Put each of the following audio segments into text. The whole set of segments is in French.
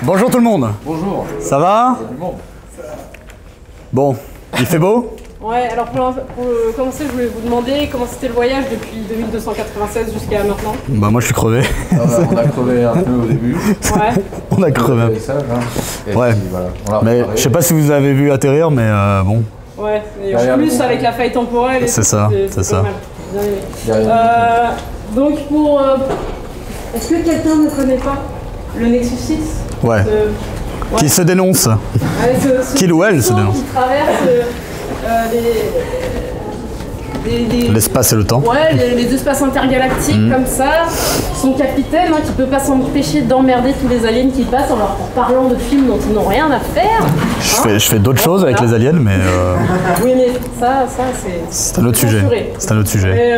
Bonjour tout le monde. Bonjour. Ça va? Bon, il fait beau? Ouais, alors pour commencer, je voulais vous demander comment c'était le voyage depuis 2296 jusqu'à maintenant. Bah moi je suis crevé. Ah bah, on a crevé un peu au début. Ouais. On a crevé. Ça, hein. Et Ouais. puis, voilà, on l'a Mais préparé. je sais pas si vous avez vu atterrir, mais bon. Ouais, et Derrière en plus le avec la faille temporelle et C'est tout, ça, c'était c'est pas ça. mal. Bien aimé. Derrière Donc pour... Est-ce que quelqu'un ne connaît pas le Nexus 6? Ouais. Ouais. Qui se dénonce? Avec ce Qu'il ou elle se vaisseau dénonce. qui traverse L'espace et le temps. Ouais, les espaces intergalactiques comme ça. Son capitaine qui peut pas s'empêcher d'emmerder tous les aliens qui passent en leur parlant de films dont ils n'ont rien à faire. Je fais d'autres choses avec les aliens, mais Oui, mais ça c'est un autre sujet. censuré. C'est un autre sujet.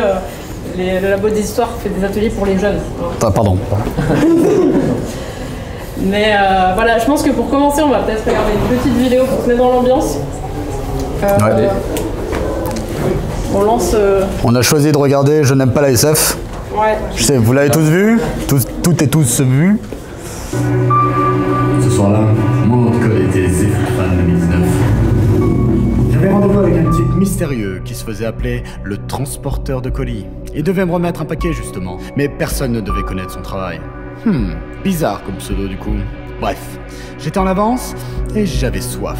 Et, le labo des histoires fait des ateliers pour les jeunes. Ah, pardon. Mais voilà, je pense que pour commencer, on va peut-être regarder une petite vidéo pour se mettre dans l'ambiance. Ouais. On lance... On a choisi de regarder Je n'aime pas la SF. Ouais. Je sais, vous l'avez tous vu? Toutes et tous vu. Ce soir-là, mon code était Zephyr 2019. J'avais rendez-vous avec un type mystérieux qui se faisait appeler le transporteur de colis. Il devait me remettre un paquet justement, mais personne ne devait connaître son travail. Bizarre comme pseudo du coup. Bref, j'étais en avance et j'avais soif.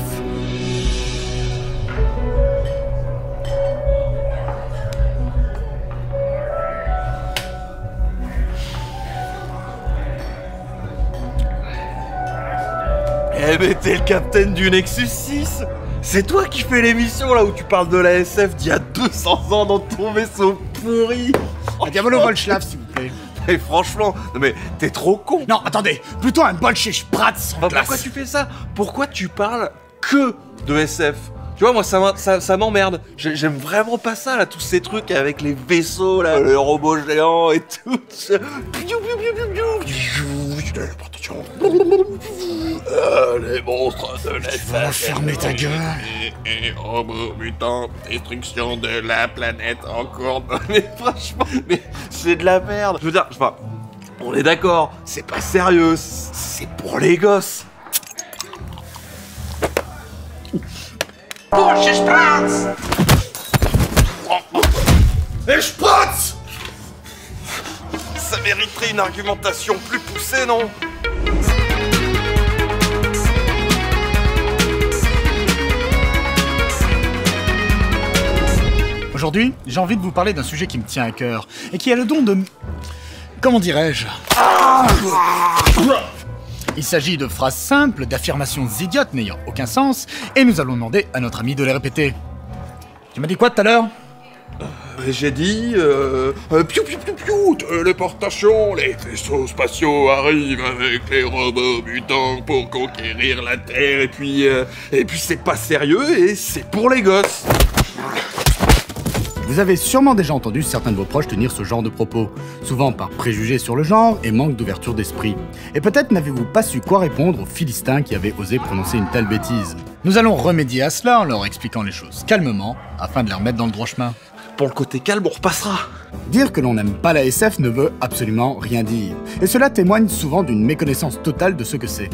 Eh mais t'es le capitaine du Nexus 6. C'est toi qui fais l'émission là où tu parles de la SF d'il y a 200 ans dans ton vaisseau pourri. Diabolo Volchlav s'il vous plaît. Et franchement, non mais t'es trop con. Non, attendez, plutôt un bol chez Spratz en Bah, glace. pourquoi tu fais ça? Pourquoi tu parles que de SF? Tu vois, moi ça m'emmerde. J'aime vraiment pas ça là, tous ces trucs avec les vaisseaux là, les robots géants et tout. Les monstres de l'SF. vas fermer ta gueule. Et robots mutants, destruction de la planète en cours. Mais franchement, mais c'est de la merde. Je veux dire, enfin, on est d'accord, c'est pas sérieux, c'est pour les gosses. Porsche Spratz! Et Spratz! Ça mériterait une argumentation plus poussée, non? Aujourd'hui, j'ai envie de vous parler d'un sujet qui me tient à cœur et qui a le don de... Comment dirais-je? Il s'agit de phrases simples, d'affirmations idiotes n'ayant aucun sens, et nous allons demander à notre ami de les répéter. Tu m'as dit quoi tout à l'heure? J'ai dit... piou piou piou piou, téléportation, les vaisseaux spatiaux arrivent avec les robots mutants pour conquérir la Terre, et puis c'est pas sérieux et c'est pour les gosses. Vous avez sûrement déjà entendu certains de vos proches tenir ce genre de propos, souvent par préjugés sur le genre et manque d'ouverture d'esprit. Et peut-être n'avez-vous pas su quoi répondre aux Philistins qui avaient osé prononcer une telle bêtise. Nous allons remédier à cela en leur expliquant les choses calmement, afin de les remettre dans le droit chemin. Pour le côté calme, on repassera. Dire que l'on n'aime pas la SF ne veut absolument rien dire, et cela témoigne souvent d'une méconnaissance totale de ce que c'est.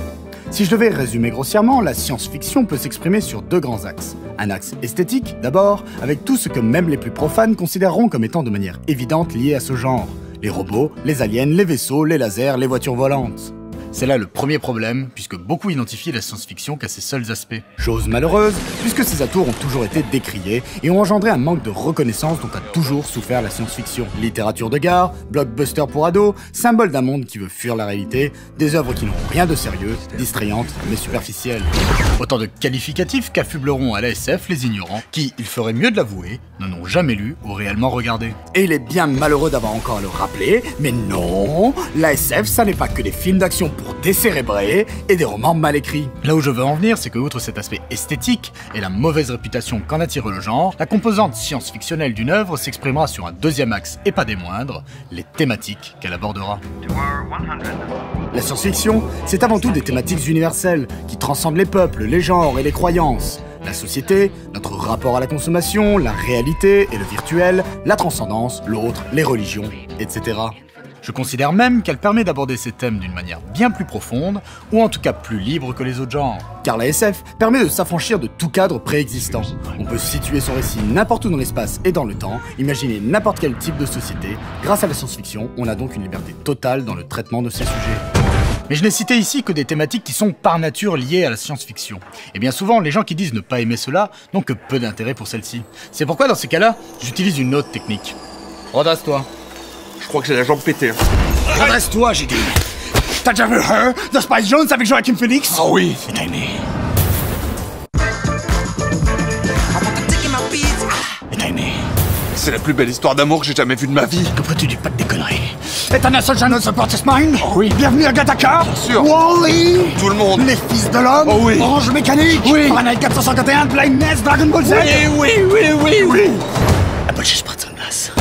Si je devais résumer grossièrement, la science-fiction peut s'exprimer sur deux grands axes. Un axe esthétique, d'abord, avec tout ce que même les plus profanes considéreront comme étant de manière évidente lié à ce genre. Les robots, les aliens, les vaisseaux, les lasers, les voitures volantes. C'est là le premier problème, puisque beaucoup identifient la science-fiction qu'à ses seuls aspects. Chose malheureuse, puisque ces atours ont toujours été décriés et ont engendré un manque de reconnaissance dont a toujours souffert la science-fiction. Littérature de gare, blockbuster pour ados, symbole d'un monde qui veut fuir la réalité, des œuvres qui n'ont rien de sérieux, distrayantes mais superficielles. Autant de qualificatifs qu'affubleront à la SF les ignorants, qui, il ferait mieux de l'avouer, n'en ont jamais lu ou réellement regardé. Et il est bien malheureux d'avoir encore à le rappeler, mais non, la SF ça n'est pas que des films d'action pour décérébrer et des romans mal écrits. Là où je veux en venir, c'est que outre cet aspect esthétique et la mauvaise réputation qu'en attire le genre, la composante science-fictionnelle d'une œuvre s'exprimera sur un deuxième axe et pas des moindres, les thématiques qu'elle abordera. La science-fiction, c'est avant tout des thématiques universelles qui transcendent les peuples, les genres et les croyances. La société, notre rapport à la consommation, la réalité et le virtuel, la transcendance, l'autre, les religions, etc. Je considère même qu'elle permet d'aborder ces thèmes d'une manière bien plus profonde, ou en tout cas plus libre que les autres genres. Car la SF permet de s'affranchir de tout cadre préexistant. On peut situer son récit n'importe où dans l'espace et dans le temps, imaginer n'importe quel type de société. Grâce à la science-fiction, on a donc une liberté totale dans le traitement de ces sujets. Mais je n'ai cité ici que des thématiques qui sont par nature liées à la science-fiction. Et bien souvent, les gens qui disent ne pas aimer cela n'ont que peu d'intérêt pour celle-ci. C'est pourquoi dans ces cas-là, j'utilise une autre technique. Redresse-toi. Je crois que j'ai la jambe pétée. Hein. Redresse-toi, j'ai dit. T'as déjà vu Her, The Spice Jones avec Joaquin Phoenix? Oh oui. Et t'as aimé. Et t'as aimé. C'est la plus belle histoire d'amour que j'ai jamais vue de ma vie. Que tu dis pas de des conneries? Et t'en as seul Janos Support Mine? Oh oui. Bienvenue à Gattaca? Bien sûr. Wall-E? Tout le monde. Les Fils de l'Homme? Oh oui. Orange Mécanique? Oui. Fahrenheit 451, Blindness, Dragon Ball Z? Oui. Aber ich sprach anders.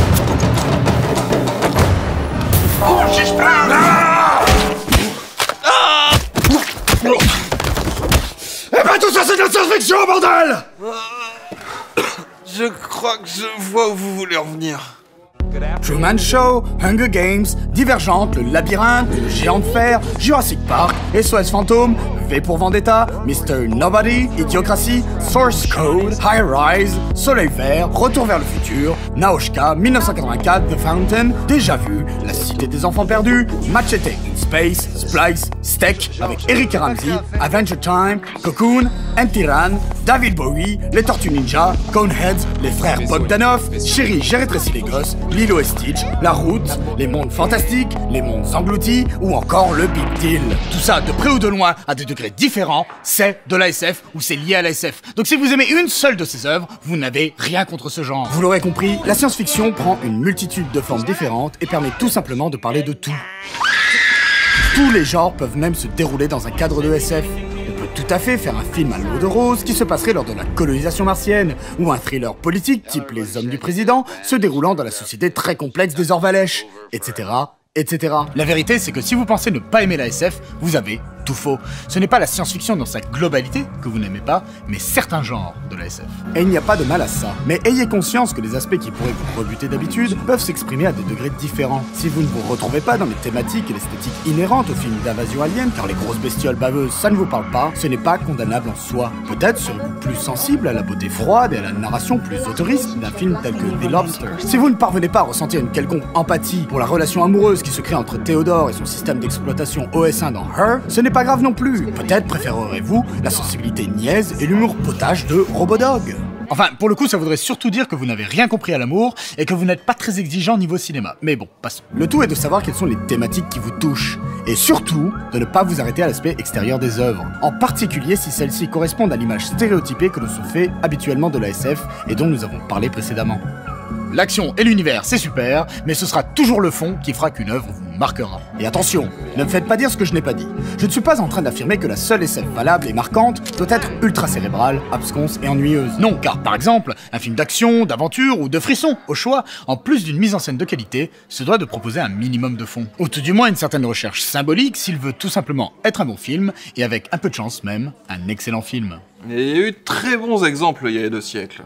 Eh ben tout ça c'est de la science-fiction, bordel! Je crois que je vois où vous voulez en venir. Truman Show, Hunger Games, Divergente, Le Labyrinthe, Le Géant de Fer, Jurassic Park, SOS Fantôme, V pour Vendetta, Mr. Nobody, Idiocratie, Source Code, High Rise, Soleil Vert, Retour vers le futur, Naoshka, 1984, The Fountain, Déjà Vu, La Cité des Enfants Perdus, Machete in Space, Splice, Steak avec Eric et Ramsey, Adventure Time, Cocoon, Antiran, David Bowie, Les Tortues Ninja, Coneheads, Les Frères Bogdanov, Chérie, j'ai rétréci les gosses, Lilo et Stitch, La Route, Les Mondes Fantastiques, Les Mondes Engloutis ou encore Le Big Deal. Tout ça, de près ou de loin, à des degrés différents, c'est de la SF ou c'est lié à la SF. Donc si vous aimez une seule de ces œuvres, vous n'avez rien contre ce genre. Vous l'aurez compris, la science-fiction prend une multitude de formes différentes et permet tout simplement de parler de tout. Tous les genres peuvent même se dérouler dans un cadre de SF. On peut tout à fait faire un film à l'eau de rose qui se passerait lors de la colonisation martienne, ou un thriller politique type Les Hommes du Président, se déroulant dans la société très complexe des Orvalèches, etc., etc. La vérité, c'est que si vous pensez ne pas aimer la SF, vous avez tout faux. Ce n'est pas la science-fiction dans sa globalité que vous n'aimez pas, mais certains genres de la SF. Et il n'y a pas de mal à ça. Mais ayez conscience que les aspects qui pourraient vous rebuter d'habitude peuvent s'exprimer à des degrés différents. Si vous ne vous retrouvez pas dans les thématiques et l'esthétique inhérentes aux films d'invasion alien, car les grosses bestioles baveuses, ça ne vous parle pas, ce n'est pas condamnable en soi. Peut-être serez-vous plus sensible à la beauté froide et à la narration plus autoriste d'un film tel que The Lobster. Si vous ne parvenez pas à ressentir une quelconque empathie pour la relation amoureuse qui se crée entre Théodore et son système d'exploitation OS1 dans Her, ce n'est pas grave non plus. Peut-être préférerez-vous la sensibilité niaise et l'humour potage de Robodog. Enfin, pour le coup, ça voudrait surtout dire que vous n'avez rien compris à l'amour et que vous n'êtes pas très exigeant niveau cinéma. Mais bon, passons. Le tout est de savoir quelles sont les thématiques qui vous touchent. Et surtout, de ne pas vous arrêter à l'aspect extérieur des œuvres. En particulier si celles-ci correspondent à l'image stéréotypée que l'on se fait habituellement de la SF et dont nous avons parlé précédemment. L'action et l'univers, c'est super, mais ce sera toujours le fond qui fera qu'une œuvre vous marquera. Et attention, ne me faites pas dire ce que je n'ai pas dit. Je ne suis pas en train d'affirmer que la seule SF valable et marquante doit être ultra cérébrale, absconce et ennuyeuse. Non, car par exemple, un film d'action, d'aventure ou de frisson, au choix, en plus d'une mise en scène de qualité, se doit de proposer un minimum de fond. Ou tout du moins une certaine recherche symbolique s'il veut tout simplement être un bon film, et avec un peu de chance même, un excellent film. Il y a eu de très bons exemples il y a 2 siècles.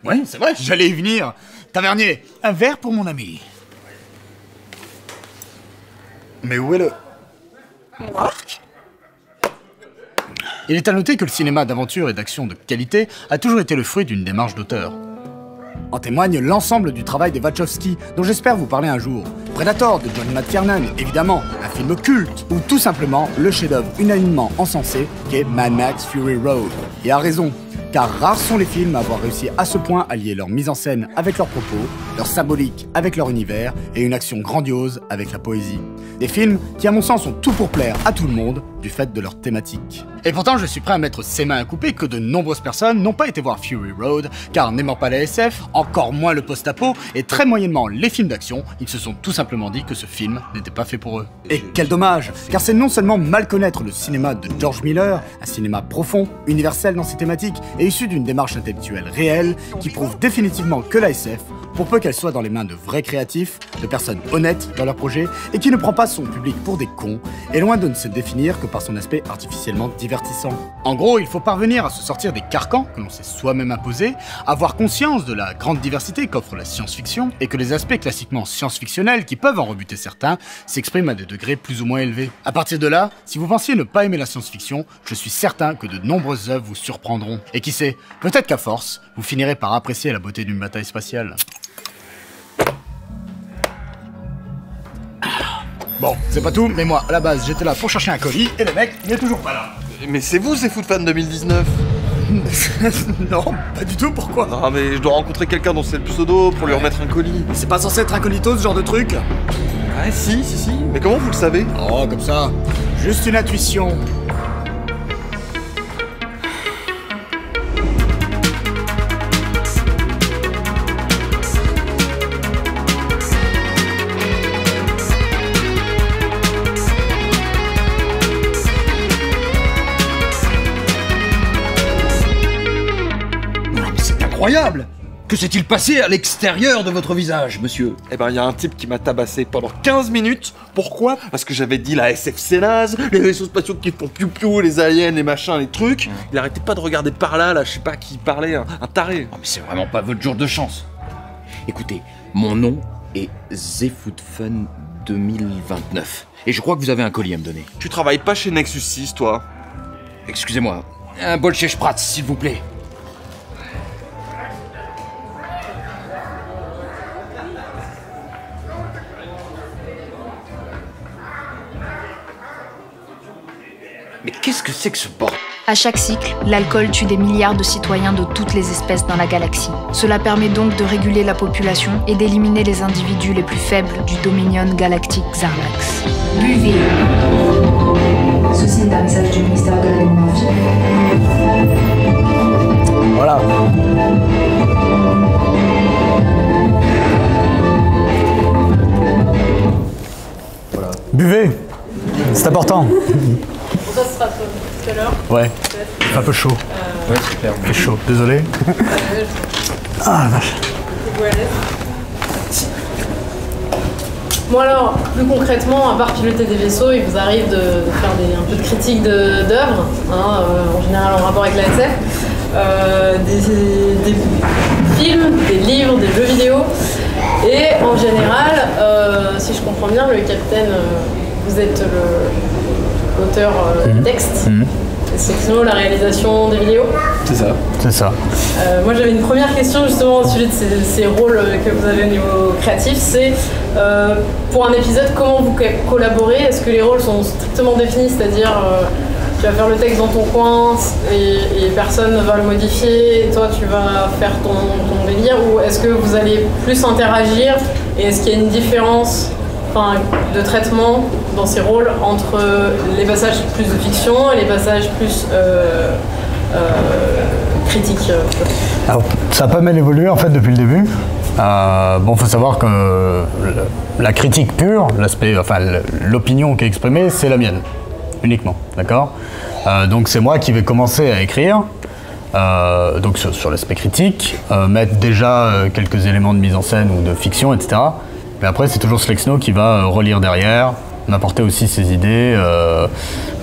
Ouais, c'est vrai, j'allais y venir. Tavernier, un verre pour mon ami. Mais où est le... Il est à noter que le cinéma d'aventure et d'action de qualité a toujours été le fruit d'une démarche d'auteur. En témoigne l'ensemble du travail des Wachowski, dont j'espère vous parler un jour. Predator de John McTiernan, évidemment, un film culte, ou tout simplement le chef-d'œuvre unanimement encensé qu'est Mad Max Fury Road. Et à raison, car rares sont les films à avoir réussi à ce point à lier leur mise en scène avec leurs propos, leur symbolique avec leur univers et une action grandiose avec la poésie. Des films qui, à mon sens, ont tout pour plaire à tout le monde du fait de leur thématique. Et pourtant, je suis prêt à mettre ses mains à couper que de nombreuses personnes n'ont pas été voir Fury Road, car n'aimant pas la SF, encore moins le post-apo, et très moyennement les films d'action, ils se sont tout simplement dit que ce film n'était pas fait pour eux. Et quel dommage, car c'est non seulement mal connaître le cinéma de George Miller, un cinéma profond, universel dans ses thématiques, et issu d'une démarche intellectuelle réelle, qui prouve définitivement que la SF, pour peu qu'elle soit dans les mains de vrais créatifs, de personnes honnêtes dans leur projet et qui ne prend pas son public pour des cons, est loin de ne se définir que par son aspect artificiellement divertissant. En gros, il faut parvenir à se sortir des carcans que l'on s'est soi-même imposés, avoir conscience de la grande diversité qu'offre la science-fiction et que les aspects classiquement science-fictionnels qui peuvent en rebuter certains s'expriment à des degrés plus ou moins élevés. À partir de là, si vous pensiez ne pas aimer la science-fiction, je suis certain que de nombreuses œuvres vous surprendront. Et qui sait, peut-être qu'à force, vous finirez par apprécier la beauté d'une bataille spatiale. Bon, c'est pas tout, mais moi, à la base, j'étais là pour chercher un colis, et le mec, il est toujours pas là. Mais c'est vous, ces Footfan 2019? Non, pas du tout, pourquoi? Ah, mais je dois rencontrer quelqu'un dont c'est le pseudo pour lui remettre un colis. C'est pas censé être incognito, ce genre de truc? Ah, si. Mais comment vous le savez? Oh, comme ça. Juste une intuition. Incroyable! Que s'est-il passé à l'extérieur de votre visage, monsieur? Eh ben, il y a un type qui m'a tabassé pendant 15 minutes. Pourquoi? Parce que j'avais dit la SF c'est naze, les vaisseaux spatiaux qui font piou-piou, les aliens, les machins, les trucs. Il arrêtait pas de regarder par là, je sais pas qui parlait, un taré. Oh, mais c'est vraiment pas votre jour de chance. Écoutez, mon nom est ZeFootFun 2029. Et je crois que vous avez un colis à me donner. Tu travailles pas chez Nexus 6, toi? Excusez-moi, un bol chez Spratz, s'il vous plaît. Mais qu'est-ce que c'est que ce bordel? À chaque cycle, l'alcool tue des milliards de citoyens de toutes les espèces dans la galaxie. Cela permet donc de réguler la population et d'éliminer les individus les plus faibles du Dominion galactique Xarlax. Buvez. Ceci est un message du ministère de l'Énergie. Voilà. Buvez. C'est important. Ça sera tout à l'heure. Ouais. Un peu chaud. Ouais, super. Il fait chaud, désolé. Ah la vache. Bon alors, plus concrètement, à part piloter des vaisseaux, il vous arrive de faire un peu de critique d'œuvres, en général en rapport avec la SF, des films, des livres, des jeux vidéo, et en général, si je comprends bien, le capitaine, vous êtes l'auteur du texte, c'est sinon la réalisation des vidéos. C'est ça. C'est ça. Moi j'avais une première question justement au sujet de ces rôles que vous avez au niveau créatif, c'est pour un épisode comment vous collaborez, est-ce que les rôles sont strictement définis, c'est-à-dire tu vas faire le texte dans ton coin et personne ne va le modifier et toi tu vas faire ton délire, ou est-ce que vous allez plus interagir et est-ce qu'il y a une différence de traitement dans ces rôles entre les passages plus de fiction et les passages plus critiques? Alors, ça a pas mal évolué en fait depuis le début. Bon, faut savoir que la critique pure, l'aspect, l'opinion qui est exprimée, c'est la mienne, uniquement, d'accord? Donc c'est moi qui vais commencer à écrire, donc sur l'aspect critique, mettre déjà quelques éléments de mise en scène ou de fiction, etc. Mais après, c'est toujours Slexno qui va relire derrière, m'apporter aussi ses idées,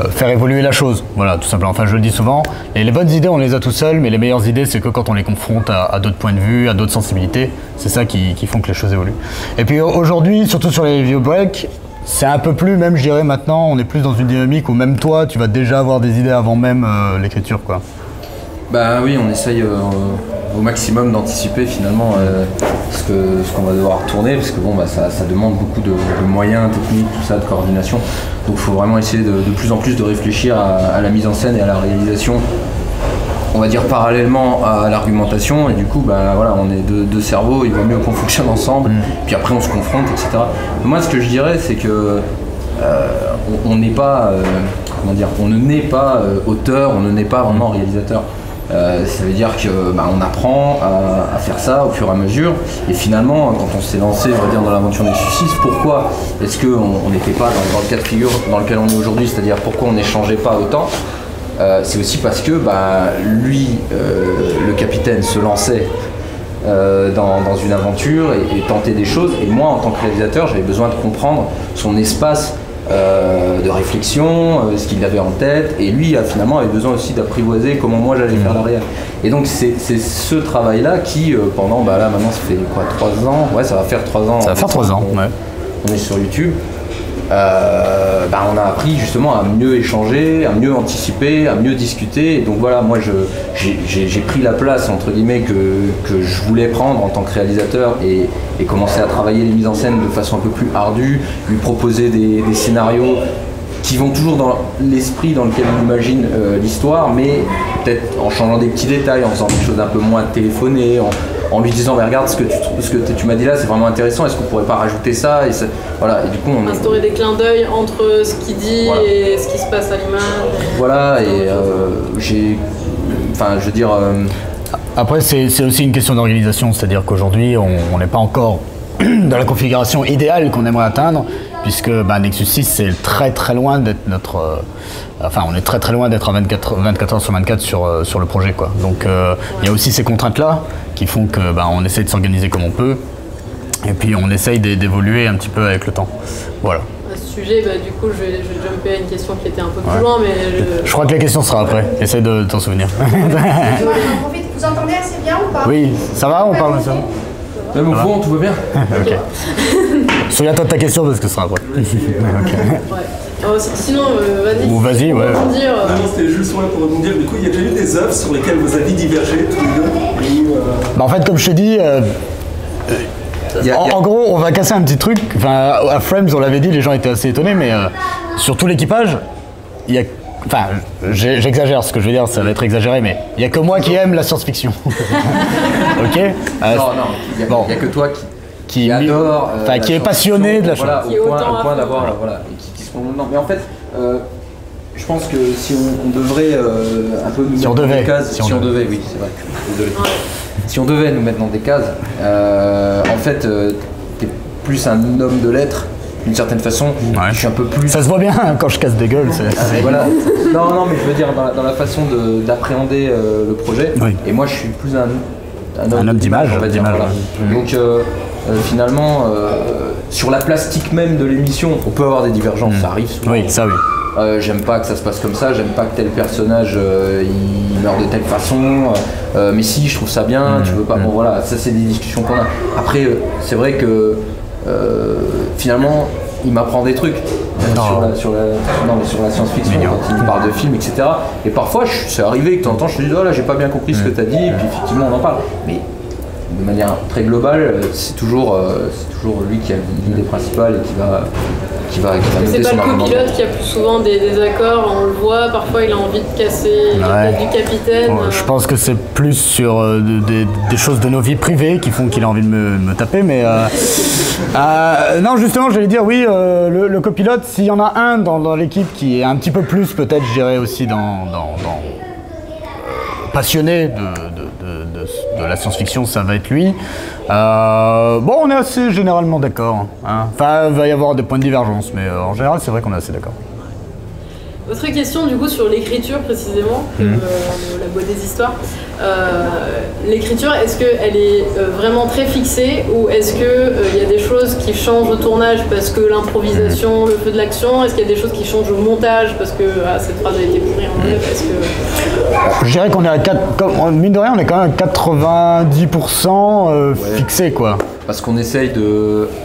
faire évoluer la chose. Voilà, tout simplement. Enfin, je le dis souvent, et les bonnes idées, on les a tout seuls, mais les meilleures idées, c'est que quand on les confronte à d'autres points de vue, à d'autres sensibilités, c'est ça qui font que les choses évoluent. Et puis aujourd'hui, surtout sur les video breaks, c'est un peu plus, même je dirais maintenant, on est plus dans une dynamique où même toi, tu vas déjà avoir des idées avant même l'écriture, quoi. Bah oui, on essaye au maximum d'anticiper finalement ce qu'on va devoir tourner, parce que bon, bah, ça demande beaucoup de moyens techniques, tout ça, de coordination. Donc il faut vraiment essayer de plus en plus de réfléchir à la mise en scène et à la réalisation, on va dire parallèlement à l'argumentation, et du coup bah, voilà, on est deux cerveaux, il vaut mieux qu'on fonctionne ensemble, puis après on se confronte, etc. Moi ce que je dirais c'est que on n'est pas, comment dire, on ne naît pas auteur, on ne naît pas vraiment réalisateur. Ça veut dire que bah, on apprend à faire ça au fur et à mesure, et finalement quand on s'est lancé, on va dire, dans l'aventure Nexus 6, pourquoi est-ce qu'on n'était pas dans le cas de figure dans lequel on est aujourd'hui, c'est-à-dire pourquoi on n'échangeait pas autant, c'est aussi parce que bah, lui, le capitaine, se lançait dans une aventure et tenter des choses. Et moi, en tant que réalisateur, j'avais besoin de comprendre son espace de réflexion, ce qu'il avait en tête, et lui finalement avait besoin aussi d'apprivoiser comment moi j'allais faire la réal. Et donc c'est ce travail-là qui pendant, là maintenant ça fait quoi, 3 ans, ouais ça va faire 3 ans. Ça va faire 3 ans, ouais. On est sur YouTube. On a appris justement à mieux échanger, à mieux anticiper, à mieux discuter. Et donc voilà, moi j'ai pris la place entre guillemets que je voulais prendre en tant que réalisateur et commencer à travailler les mises en scène de façon un peu plus ardue, lui proposer des scénarios qui vont toujours dans l'esprit dans lequel on imagine l'histoire, mais peut-être en changeant des petits détails, en faisant des choses un peu moins téléphonées, en lui disant regarde ce que tu m'as dit là c'est vraiment intéressant, est-ce qu'on pourrait pas rajouter ça, et voilà, et du coup on instaurer des clins d'œil entre ce qu'il dit voilà. Et ce qui se passe à l'image. Voilà, et je veux dire après c'est aussi une question d'organisation, c'est-à-dire qu'aujourd'hui on n'est pas encore dans la configuration idéale qu'on aimerait atteindre, puisque Nexus 6 c'est très très loin d'être notre on est très très loin d'être à 24 heures sur 24 sur le projet, quoi. Donc il y a aussi ces contraintes là qui font que on essaie de s'organiser comme on peut, et puis on essaye d'évoluer un petit peu avec le temps. Voilà. À ce sujet, du coup je vais jumper à une question qui était un peu plus loin, mais je crois que la question sera après, essaye de t'en souvenir. Vous entendez assez bien ou pas? Oui, ça va, on parle de ça. Même au fond, tout va bien. Ok. Souviens-toi de ta question parce que ce sera après. Okay. Ouais. Sinon, vas-y. Ou vas-y, ouais. Non, c'était juste pour rebondir. Du coup, il y a déjà eu des œuvres sur lesquelles vos avis divergeaient tous les deux. En fait, comme je te dis, en gros, on va casser un petit truc. Enfin, à Frames, on l'avait dit, les gens étaient assez étonnés, mais sur tout l'équipage, il y a. Enfin, j'exagère ce que je veux dire, ça va être exagéré, mais il n'y a que moi qui aime la science-fiction. Ok. Non, il n'y a que toi qui adore. Qui est passionné de la chose. Voilà, au point d'avoir. Voilà, et qui se non, mais en fait, je pense que si on devrait un peu nous mettre dans des cases. Si on devait, oui, c'est vrai. Désolé. Si on devait nous mettre dans des cases, en fait, t'es plus un homme de lettres. D'une certaine façon, je suis un peu plus... Ça se voit bien quand je casse des gueules. Voilà. Non, mais je veux dire dans la façon d'appréhender le projet. Oui. Et moi, je suis plus un homme d'image, on va dire. Voilà. Donc, finalement, sur la plastique même de l'émission, on peut avoir des divergences. Ça arrive souvent. Oui, ça oui. J'aime pas que ça se passe comme ça. J'aime pas que tel personnage il meurt de telle façon. Mais si, je trouve ça bien. Tu veux pas. Bon, voilà. Ça, c'est des discussions qu'on a. Après, c'est vrai que. Finalement, il m'apprend des trucs sur la science-fiction quand il me parle de films, etc. Et parfois, c'est arrivé que de temps en temps, je te dis oh là, j'ai pas bien compris ce que tu as dit, et puis effectivement, on en parle. Mais de manière très globale, c'est toujours lui qui a l'idée principale et qui va noter son argument. C'est pas le copilote qui a plus souvent des désaccords, on le voit, parfois il a envie de casser du capitaine. Je pense que c'est plus sur des choses de nos vies privées qui font qu'il a envie de me taper, mais non, justement, j'allais dire oui, le copilote, s'il y en a un dans l'équipe qui est un petit peu plus, peut-être, je dirais aussi passionné de la science-fiction, ça va être lui. On est assez généralement d'accord. Hein. Enfin, il va y avoir des points de divergence, mais en général, c'est vrai qu'on est assez d'accord. Autre question, du coup, sur l'écriture précisément, la boîte des histoires. L'écriture, est-ce qu'elle est vraiment très fixée ou est-ce qu'il y a des choses qui changent au tournage parce que l'improvisation, le feu de l'action? Est-ce qu'il y a des choses qui changent au montage parce que cette phrase a été pourrie en vrai parce que... Je dirais qu'on est à mine de rien, on est quand même à 90% fixé, quoi. Parce qu'on essaye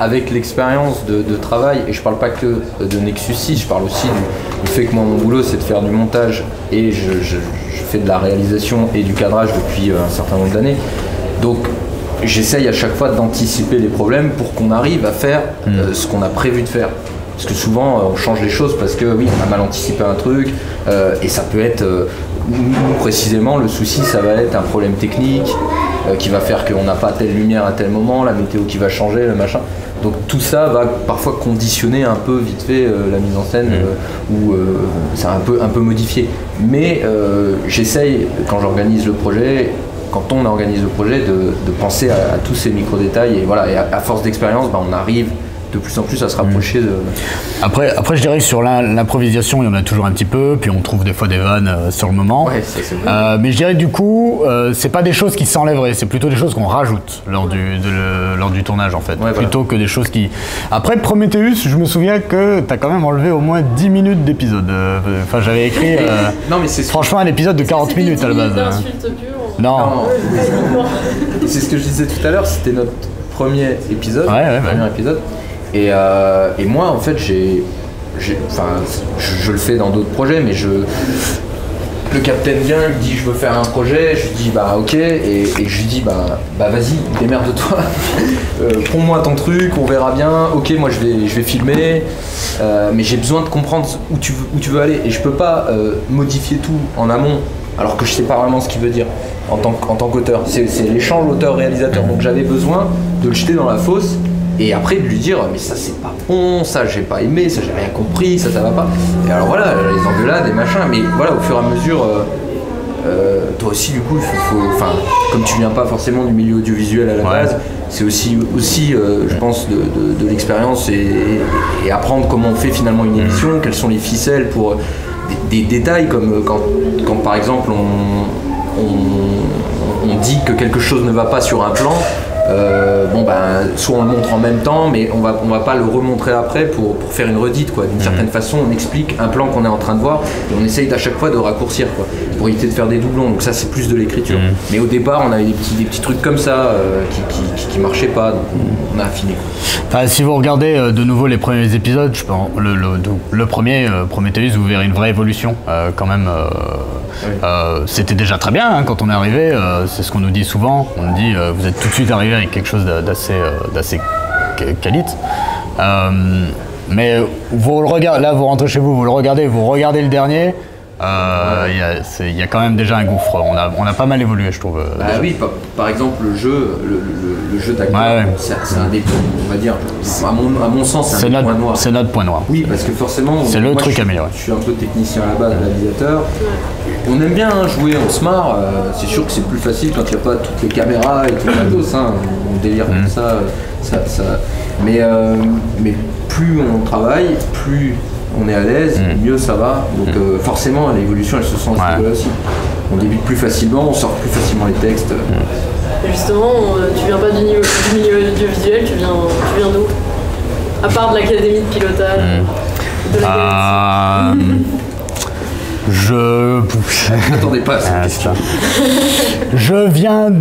avec l'expérience de travail, et je parle pas que de Nexus 6, je parle aussi du fait que moi mon boulot c'est de faire du montage et je fais de la réalisation et du cadrage depuis un certain nombre d'années. Donc j'essaye à chaque fois d'anticiper les problèmes pour qu'on arrive à faire ce qu'on a prévu de faire. Parce que souvent on change les choses parce que oui, on a mal anticipé un truc et ça peut être, précisément le souci ça va être un problème technique qui va faire qu'on n'a pas telle lumière à tel moment, la météo qui va changer, le machin. Donc tout ça va parfois conditionner un peu vite fait la mise en scène ou c'est un peu modifié. Mais j'essaye quand j'organise le projet, quand on organise le projet, de penser à tous ces micro-détails et voilà, et à force d'expérience, on arrive de plus en plus à se rapprocher de... Après, je dirais que sur l'improvisation, il y en a toujours un petit peu, puis on trouve des fois des vannes sur le moment. Ouais, ça, c'est vrai. Mais je dirais du coup, c'est pas des choses qui s'enlèveraient, c'est plutôt des choses qu'on rajoute lors du tournage en fait. Ouais, plutôt que des choses qui... Après Prometheus, je me souviens que t'as quand même enlevé au moins 10 minutes d'épisode. Enfin, j'avais écrit non, mais c'est franchement un épisode de 40 minutes à la base. Non. C'est ce que je disais tout à l'heure, c'était notre premier épisode. Premier épisode. Et moi, en fait, je le fais dans d'autres projets, mais le capitaine vient, il me dit je veux faire un projet, je lui dis bah ok, et je lui dis bah vas-y, démerde-toi, prends-moi ton truc, on verra bien, ok moi je vais filmer, mais j'ai besoin de comprendre où tu veux aller, et je peux pas modifier tout en amont, alors que je sais pas vraiment ce qu'il veut dire en tant qu'auteur, c'est l'échange auteur-réalisateur, donc j'avais besoin de le jeter dans la fosse, et après de lui dire mais ça c'est pas bon, ça j'ai pas aimé, ça j'ai rien compris, ça va pas. Et alors voilà, les engueulades, des machins, mais voilà au fur et à mesure, toi aussi du coup, enfin comme tu viens pas forcément du milieu audiovisuel à la base, c'est aussi je pense de l'expérience et apprendre comment on fait finalement une émission, quelles sont les ficelles pour des détails comme quand par exemple on dit que quelque chose ne va pas sur un plan. Soit on le montre en même temps, mais on va pas le remontrer après pour faire une redite quoi. D'une certaine façon, on explique un plan qu'on est en train de voir et on essaye à chaque fois de raccourcir quoi, pour éviter de faire des doublons. Donc ça c'est plus de l'écriture. Mais au départ, on avait des petits trucs comme ça qui marchaient pas, donc on a affiné. Enfin, si vous regardez de nouveau les premiers épisodes, je pense, le premier Prometheus, vous verrez une vraie évolution quand même. C'était déjà très bien quand on est arrivé, c'est ce qu'on nous dit souvent, on nous dit vous êtes tout de suite arrivé avec quelque chose d'assez qualité. Mais vous le regardez, là vous rentrez chez vous, vous regardez le dernier, il y a quand même déjà un gouffre, on a pas mal évolué je trouve. Oui, par exemple le jeu d'acteur, c'est un des, on va dire, à mon sens c'est un point noir. C'est notre point noir. Oui, parce que forcément, c'est le truc amélioré. Je suis un peu technicien à la base, réalisateur. On aime bien jouer, on se marre, c'est sûr que c'est plus facile quand il n'y a pas toutes les caméras et tout le matos, on délire comme ça. Mais plus on travaille, plus on est à l'aise, mieux ça va. Donc forcément l'évolution elle se sent à ce niveau-là aussi. On débute plus facilement, on sort plus facilement les textes. Et justement, tu viens pas du milieu audiovisuel, tu viens d'où? À part de l'académie de pilotage, de la Je n'attendais pas à cette question. Je viens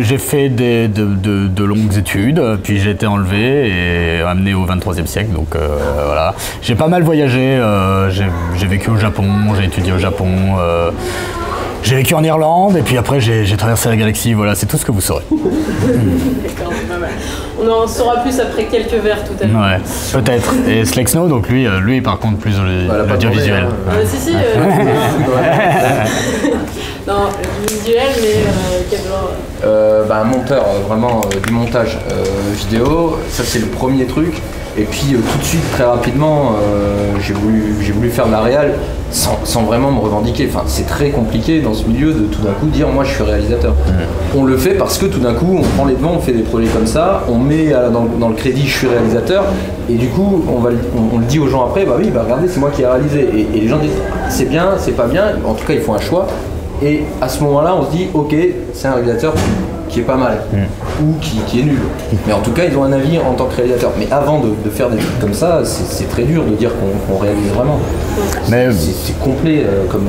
j'ai fait de longues études, puis j'ai été enlevé et amené au 23e siècle, donc voilà. J'ai pas mal voyagé, j'ai vécu au Japon, j'ai étudié au Japon, j'ai vécu en Irlande, et puis après j'ai traversé la galaxie, voilà, c'est tout ce que vous saurez. D'accord, pas mal. On en saura plus après quelques verres tout à l'heure. Ouais, peut-être. Et Slexno, donc lui par contre plus l'audiovisuel. Si. Non, visuel, mais quel genre Un monteur, vraiment du montage vidéo, ça c'est le premier truc. Et puis tout de suite, très rapidement, j'ai voulu faire de la réal sans vraiment me revendiquer. Enfin, c'est très compliqué dans ce milieu de tout d'un coup dire moi je suis réalisateur. On le fait parce que tout d'un coup on prend les devants, on fait des projets comme ça, on met dans le crédit je suis réalisateur et du coup on le dit aux gens après, regardez c'est moi qui ai réalisé. Et les gens disent c'est bien, c'est pas bien, en tout cas ils font un choix. Et à ce moment-là on se dit ok c'est un réalisateur qui est pas mal ou qui est nul, mais en tout cas ils ont un avis en tant que réalisateur. Mais avant de faire des trucs comme ça, c'est très dur de dire qu'on réalise vraiment. Mais c'est complet comme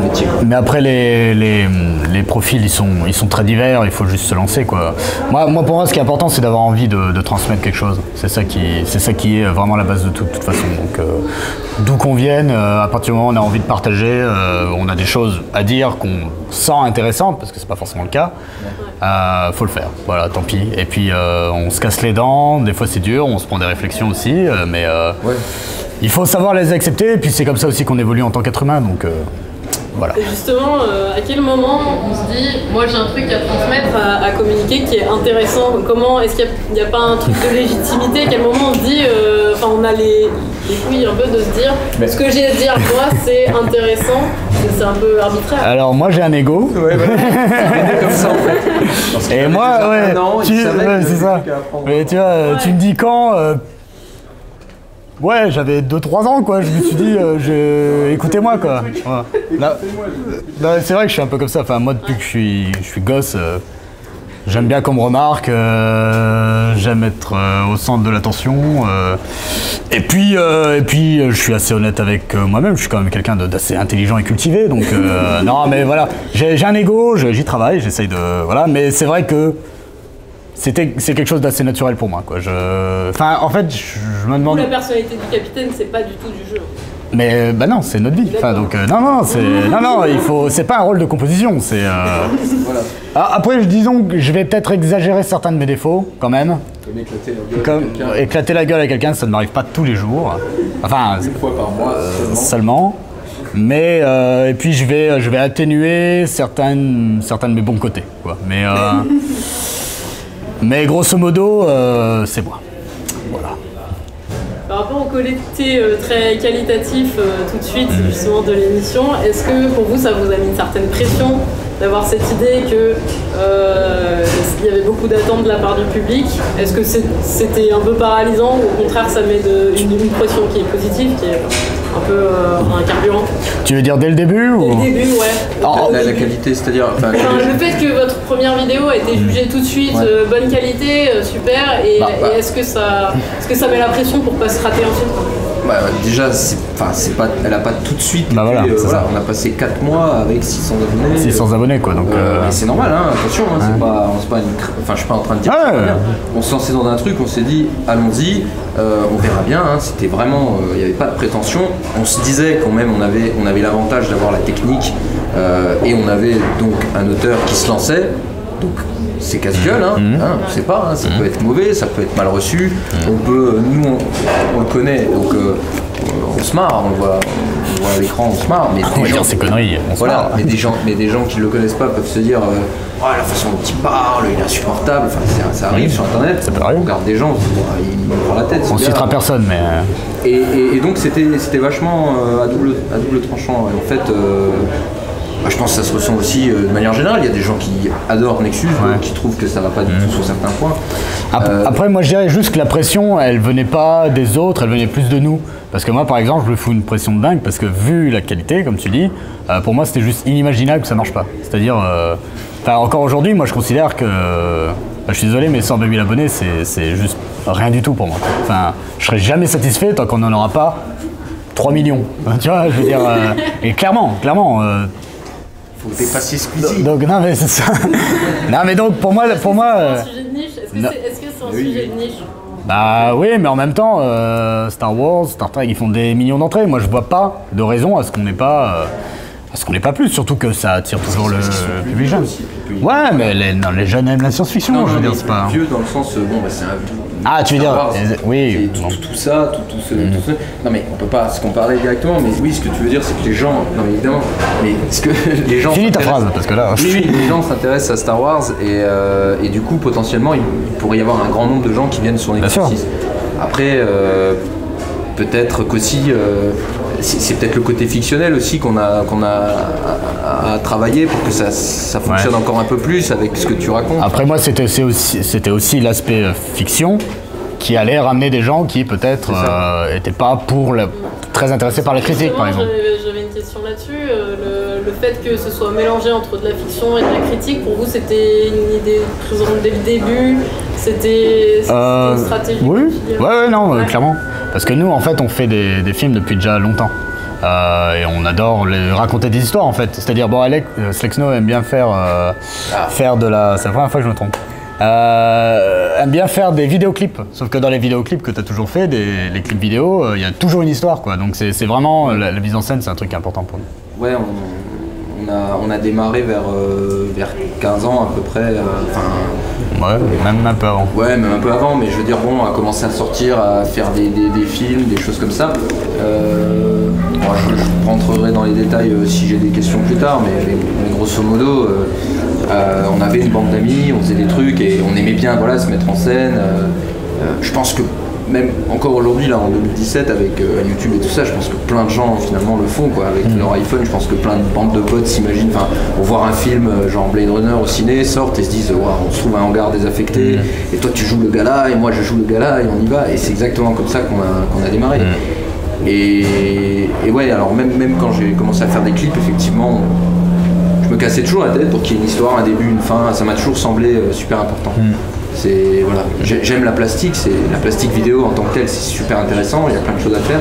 métier quoi. Mais après les profils ils sont très divers, il faut juste se lancer quoi. Moi pour moi ce qui est important c'est d'avoir envie de transmettre quelque chose. C'est ça qui est vraiment la base de toute façon. Donc d'où qu'on vienne, à partir du moment où on a envie de partager, on a des choses à dire qu'on sent intéressantes parce que c'est pas forcément le cas. Faut le faire, voilà, tant pis. Et puis on se casse les dents, des fois c'est dur, on se prend des réflexions aussi, mais il faut savoir les accepter. Et puis c'est comme ça aussi qu'on évolue en tant qu'être humain. Donc Voilà. Et justement, à quel moment on se dit, moi j'ai un truc à transmettre, à communiquer qui est intéressant? Comment est-ce qu'il n'y a, pas un truc de légitimité? À quel moment on se dit, on a les couilles un peu de se dire, ce que j'ai à dire moi c'est intéressant, c'est un peu arbitraire. Alors moi j'ai un ego. Ouais, comme ça en fait. Et moi, c'est ça. Mais tu vois, tu me dis quand ouais, j'avais 2-3 ans, quoi. Je me suis dit, écoutez-moi, quoi. Voilà. Là, c'est vrai que je suis un peu comme ça. Enfin, moi, depuis que je suis gosse, j'aime bien qu'on me remarque. J'aime être au centre de l'attention. Et puis, je suis assez honnête avec moi-même. Je suis quand même quelqu'un d'assez intelligent et cultivé. Donc, non, mais voilà. J'ai un ego, j'y travaille, j'essaye de... Voilà, mais c'est vrai que c'est quelque chose d'assez naturel pour moi, quoi. Enfin, en fait, je me demande... La personnalité du capitaine, c'est pas du tout du jeu. Mais bah non, c'est notre vie. Enfin, donc non, il faut. C'est pas un rôle de composition. C'est. Voilà. Après, disons que je vais peut-être exagérer certains de mes défauts, quand même. Comme éclater la gueule à quelqu'un, ça ne m'arrive pas tous les jours. Enfin, une fois par mois seulement. Mais et puis je vais atténuer certains de mes bons côtés, quoi. Mais grosso modo, c'est moi. Voilà. Par rapport au collecté très qualitatif tout de suite justement de l'émission, est-ce que pour vous ça vous a mis une certaine pression d'avoir cette idée que il y avait beaucoup d'attentes de la part du public? Est-ce que c'était un peu paralysant ou au contraire ça met une pression qui est positive, qui est un peu un carburant? Tu veux dire dès le début ou... Dès le début, ouais. La qualité, c'est-à-dire... le fait que votre première vidéo a été jugée tout de suite, bonne qualité, super, et est-ce que ça met la pression pour pas se rater ensuite? Déjà, elle a pas tout de suite. On a passé 4 mois avec 600 abonnés. 600 abonnés, quoi. Donc, mais c'est normal, hein, attention, hein, c'est pas je suis pas en train de dire que c'est pas bien. On se lançait dans un truc, on s'est dit, allons-y, on verra bien. Hein, c'était vraiment, il n'y avait pas de prétention. On se disait quand même, on avait l'avantage d'avoir la technique et on avait donc un auteur qui se lançait. Donc, c'est casse-gueule, on sait pas, ça peut être mauvais, ça peut être mal reçu. Nous on le connaît, donc on se marre, on le voit à l'écran, on se marre. Mais on va dire ces conneries, on se marre. Mais des gens qui le connaissent pas peuvent se dire la façon dont il parle, il est insupportable. Enfin, ça arrive sur internet. Ça peut arriver. On regarde des gens, ils me prennent la tête. On citera personne, mais. Et donc c'était vachement à double tranchant. Et en fait. Je pense que ça se ressent aussi de manière générale. Il y a des gens qui adorent Nexus, qui trouvent que ça va pas du tout sur certains points. Après, moi je dirais juste que la pression, elle venait pas des autres, elle venait plus de nous. Parce que moi, par exemple, je me fous une pression de dingue parce que vu la qualité, comme tu dis, pour moi c'était juste inimaginable que ça marche pas. C'est-à-dire, encore aujourd'hui, moi je considère que, je suis désolé, mais 120 000 abonnés, c'est juste rien du tout pour moi. Enfin, je serai jamais satisfait tant qu'on n'en aura pas 3 millions. Tu vois, je veux dire, et clairement. Faut dépasser Squeezie. Donc non mais c'est ça. Non mais donc pour moi. C'est un sujet de niche. Est-ce que c'est un sujet de niche? Bah oui, mais en même temps, Star Wars, Star Trek, ils font des millions d'entrées. Moi je vois pas de raison à ce qu'on n'ait pas. Plus, surtout que ça attire toujours le public jeune. Ouais, mais les jeunes aiment la science-fiction, je veux dire, c'est pas. Vieux dans le sens, c'est un. Ah, tu veux dire, oui. Tout ça. Non, mais on peut pas se comparer directement, mais oui, ce que tu veux dire, c'est que les gens. Non, mais évidemment, mais ce que les gens. Finis ta phrase, parce que là. Oui, les gens s'intéressent à Star Wars et du coup, potentiellement, il pourrait y avoir un grand nombre de gens qui viennent sur Nexus 6. Après, peut-être qu'aussi. C'est peut-être le côté fictionnel aussi qu'on a à travailler pour que ça fonctionne encore un peu plus avec ce que tu racontes. Après moi c'était aussi l'aspect fiction qui allait ramener des gens qui peut-être n'étaient pas très intéressés par la critique par exemple. J'avais une question là-dessus. Le fait que ce soit mélangé entre de la fiction et de la critique, pour vous c'était une idée présente dès le début? C'était une stratégie? Oui, non, clairement. Parce que nous, en fait, on fait des films depuis déjà longtemps. Et on adore raconter des histoires, en fait. C'est-à-dire, Alex Slexno aime bien faire de la... C'est la première fois que je me trompe. Aime bien faire des vidéoclips. Sauf que dans les vidéoclips que tu as toujours fait, les clips vidéo, il y a toujours une histoire, quoi. Donc c'est vraiment... La mise en scène, c'est un truc important pour nous. Ouais, on a démarré vers 15 ans à peu près. Ouais, même un peu avant. Ouais, même un peu avant, mais je veux dire, on a commencé à sortir, à faire des films, des choses comme ça. je rentrerai dans les détails si j'ai des questions plus tard, mais grosso modo, on avait une bande d'amis, on faisait des trucs et on aimait bien voilà, se mettre en scène. Je pense que même encore aujourd'hui, là en 2017, avec YouTube et tout ça, je pense que plein de gens finalement le font quoi, avec leur iPhone. Je pense que plein de bandes de potes s'imaginent, enfin, vont voir un film genre Blade Runner au ciné, sortent et se disent waouh, on se trouve un hangar désaffecté, et toi tu joues le gars là, et moi je joue le gars là, et on y va. Et c'est exactement comme ça qu'on a démarré. Et ouais, alors même quand j'ai commencé à faire des clips, effectivement, je me cassais toujours la tête pour qu'il y ait une histoire, un début, une fin. Ça m'a toujours semblé super important. C'est voilà, j'aime la plastique vidéo en tant que telle, c'est super intéressant, il y a plein de choses à faire.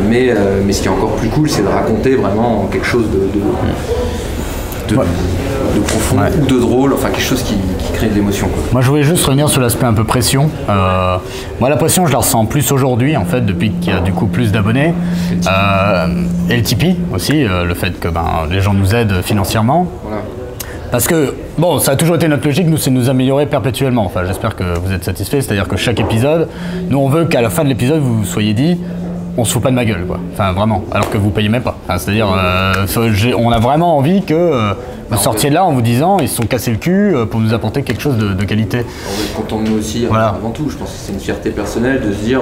Mais ce qui est encore plus cool, c'est de raconter vraiment quelque chose de profond ou de drôle, enfin quelque chose qui crée de l'émotion. Moi je voulais juste revenir sur l'aspect un peu pression. Moi la pression je la ressens plus aujourd'hui en fait depuis qu'il y a du coup plus d'abonnés. Et le Tipeee aussi, le fait que les gens nous aident financièrement. Voilà. Parce que, bon, ça a toujours été notre logique, nous, c'est de nous améliorer perpétuellement. Enfin, j'espère que vous êtes satisfaits, c'est-à-dire que chaque épisode, nous, on veut qu'à la fin de l'épisode, vous vous soyez dit, on se fout pas de ma gueule, quoi. Enfin, vraiment, alors que vous payez même pas. Enfin, c'est-à-dire, on a vraiment envie que vous sortiez de là en vous disant, ils se sont cassés le cul pour nous apporter quelque chose de qualité. On va être content de nous aussi, voilà. Avant tout. Je pense que c'est une fierté personnelle de se dire...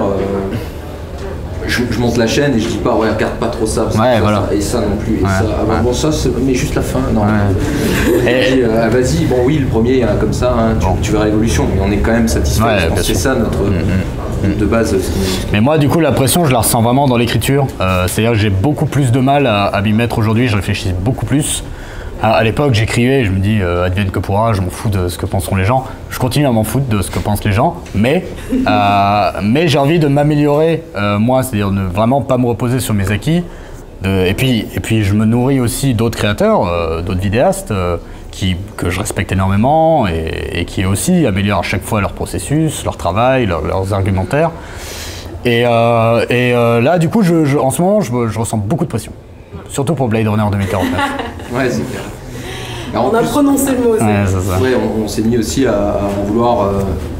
Je monte la chaîne et je dis pas ouais regarde pas trop ça, voilà. Et ça non plus et ça bon ça mais juste la fin non et je dis vas-y bon oui le premier comme ça hein, tu verras l'évolution mais on est quand même satisfait je pense que c'est ça notre de base mais moi du coup la pression je la ressens vraiment dans l'écriture c'est-à-dire que j'ai beaucoup plus de mal à m'y mettre aujourd'hui, je réfléchis beaucoup plus. À l'époque, j'écrivais, je me dis advienne que pourra, je m'en fous de ce que penseront les gens. Je continue à m'en foutre de ce que pensent les gens, mais j'ai envie de m'améliorer moi, c'est-à-dire de vraiment pas me reposer sur mes acquis. Et puis je me nourris aussi d'autres créateurs, d'autres vidéastes que je respecte énormément et qui aussi améliorent à chaque fois leur processus, leur travail, leurs argumentaires. Et là, du coup, en ce moment, je ressens beaucoup de pression. Surtout pour Blade Runner 2049. Ouais, c'est clair. On a prononcé le mot aussi. Ouais, c'est ça. Ouais, on s'est mis aussi à vouloir.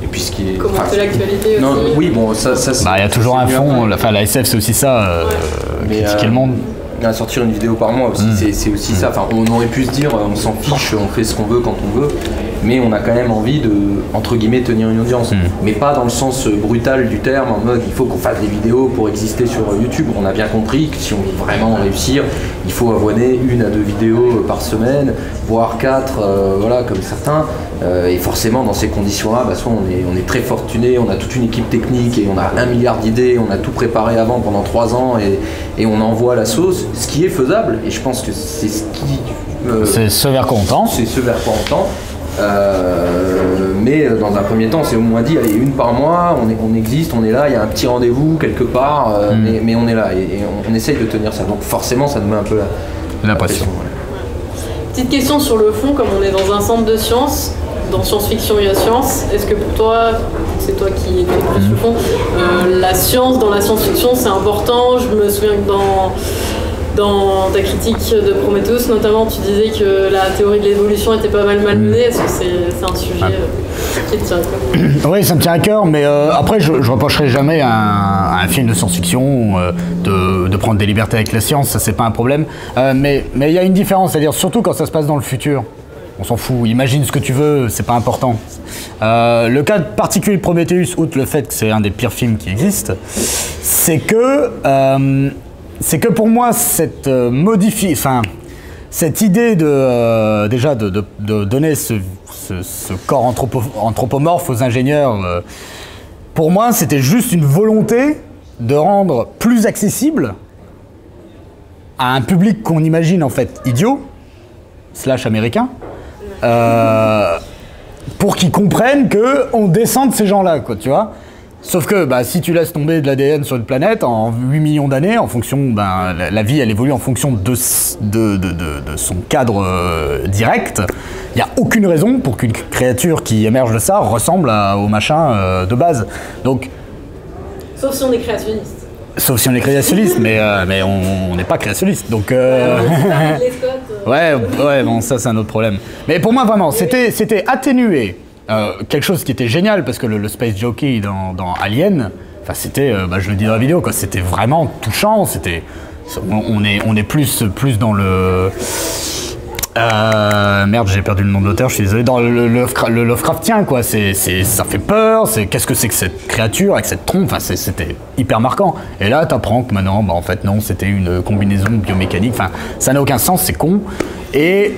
Et puis ce qui est. Commenter l'actualité non, aussi. Oui, bon, ça c'est. Il y a toujours un fond. Enfin, la SF, c'est aussi ça. Critiquer le monde. À sortir une vidéo par mois aussi, c'est aussi ça. Enfin, on aurait pu se dire, on s'en fiche, on fait ce qu'on veut quand on veut, mais on a quand même envie de, entre guillemets, tenir une audience. Mais pas dans le sens brutal du terme, en mode il faut qu'on fasse des vidéos pour exister sur YouTube. On a bien compris que si on veut vraiment réussir, il faut abonner 1 à 2 vidéos par semaine, voire 4, voilà, comme certains. Et forcément, dans ces conditions-là, soit on est très fortuné, on a toute une équipe technique et on a 1 milliard d'idées, on a tout préparé avant pendant 3 ans et on envoie la sauce. Ce qui est faisable, et je pense que c'est ce qui... c'est ce vers quoi on tend. C'est ce vers quoi on tend. Mais dans un premier temps, c'est au moins dit, allez, 1 par mois, on existe, on est là, il y a un petit rendez-vous quelque part, mais on est là, et on essaye de tenir ça. Donc forcément, ça nous met un peu la pression. Petite question sur le fond, comme on est dans un centre de sciences, dans science-fiction et la science, est-ce que pour toi, c'est toi qui écris plus le fond, la science dans la science-fiction c'est important? Je me souviens que dans ta critique de Prometheus notamment, tu disais que la théorie de l'évolution était pas mal malmenée. Est-ce que c'est un sujet qui te tient à cœur? Oui, ça me tient à cœur, mais après je reprocherai jamais à un film de science-fiction de prendre des libertés avec la science, ça c'est pas un problème. Mais il y a une différence, c'est-à-dire surtout quand ça se passe dans le futur. On s'en fout, imagine ce que tu veux, c'est pas important. Le cas particulier de Prometheus, outre le fait que c'est un des pires films qui existent, c'est que pour moi, cette idée déjà de donner ce corps anthropomorphe aux ingénieurs, pour moi, c'était juste une volonté de rendre plus accessible à un public qu'on imagine en fait idiot, / américain, pour qu'ils comprennent qu'on descend de ces gens-là, quoi, tu vois. Sauf que si tu laisses tomber de l'ADN sur une planète en 8 millions d'années, en fonction, la vie elle évolue en fonction de son cadre direct, il n'y a aucune raison pour qu'une créature qui émerge de ça ressemble au machin de base. Donc, sauf si on est créationniste. Sauf si on est créationniste, mais on n'est pas créationniste, donc... Ouais, bon, ça c'est un autre problème. Mais pour moi, vraiment, c'était atténué. Quelque chose qui était génial, parce que le Space Jockey dans Alien, c'était, je le dis dans la vidéo, c'était vraiment touchant, c'était on est plus dans le... merde, j'ai perdu le nom de l'auteur, je suis désolé. Dans le Lovecraftien, quoi. Ça fait peur. Qu'est-ce que c'est que cette créature avec cette trompe? Enfin, c'était hyper marquant. Et là, t'apprends que maintenant, en fait, non, c'était une combinaison biomécanique. Enfin, ça n'a aucun sens, c'est con. Et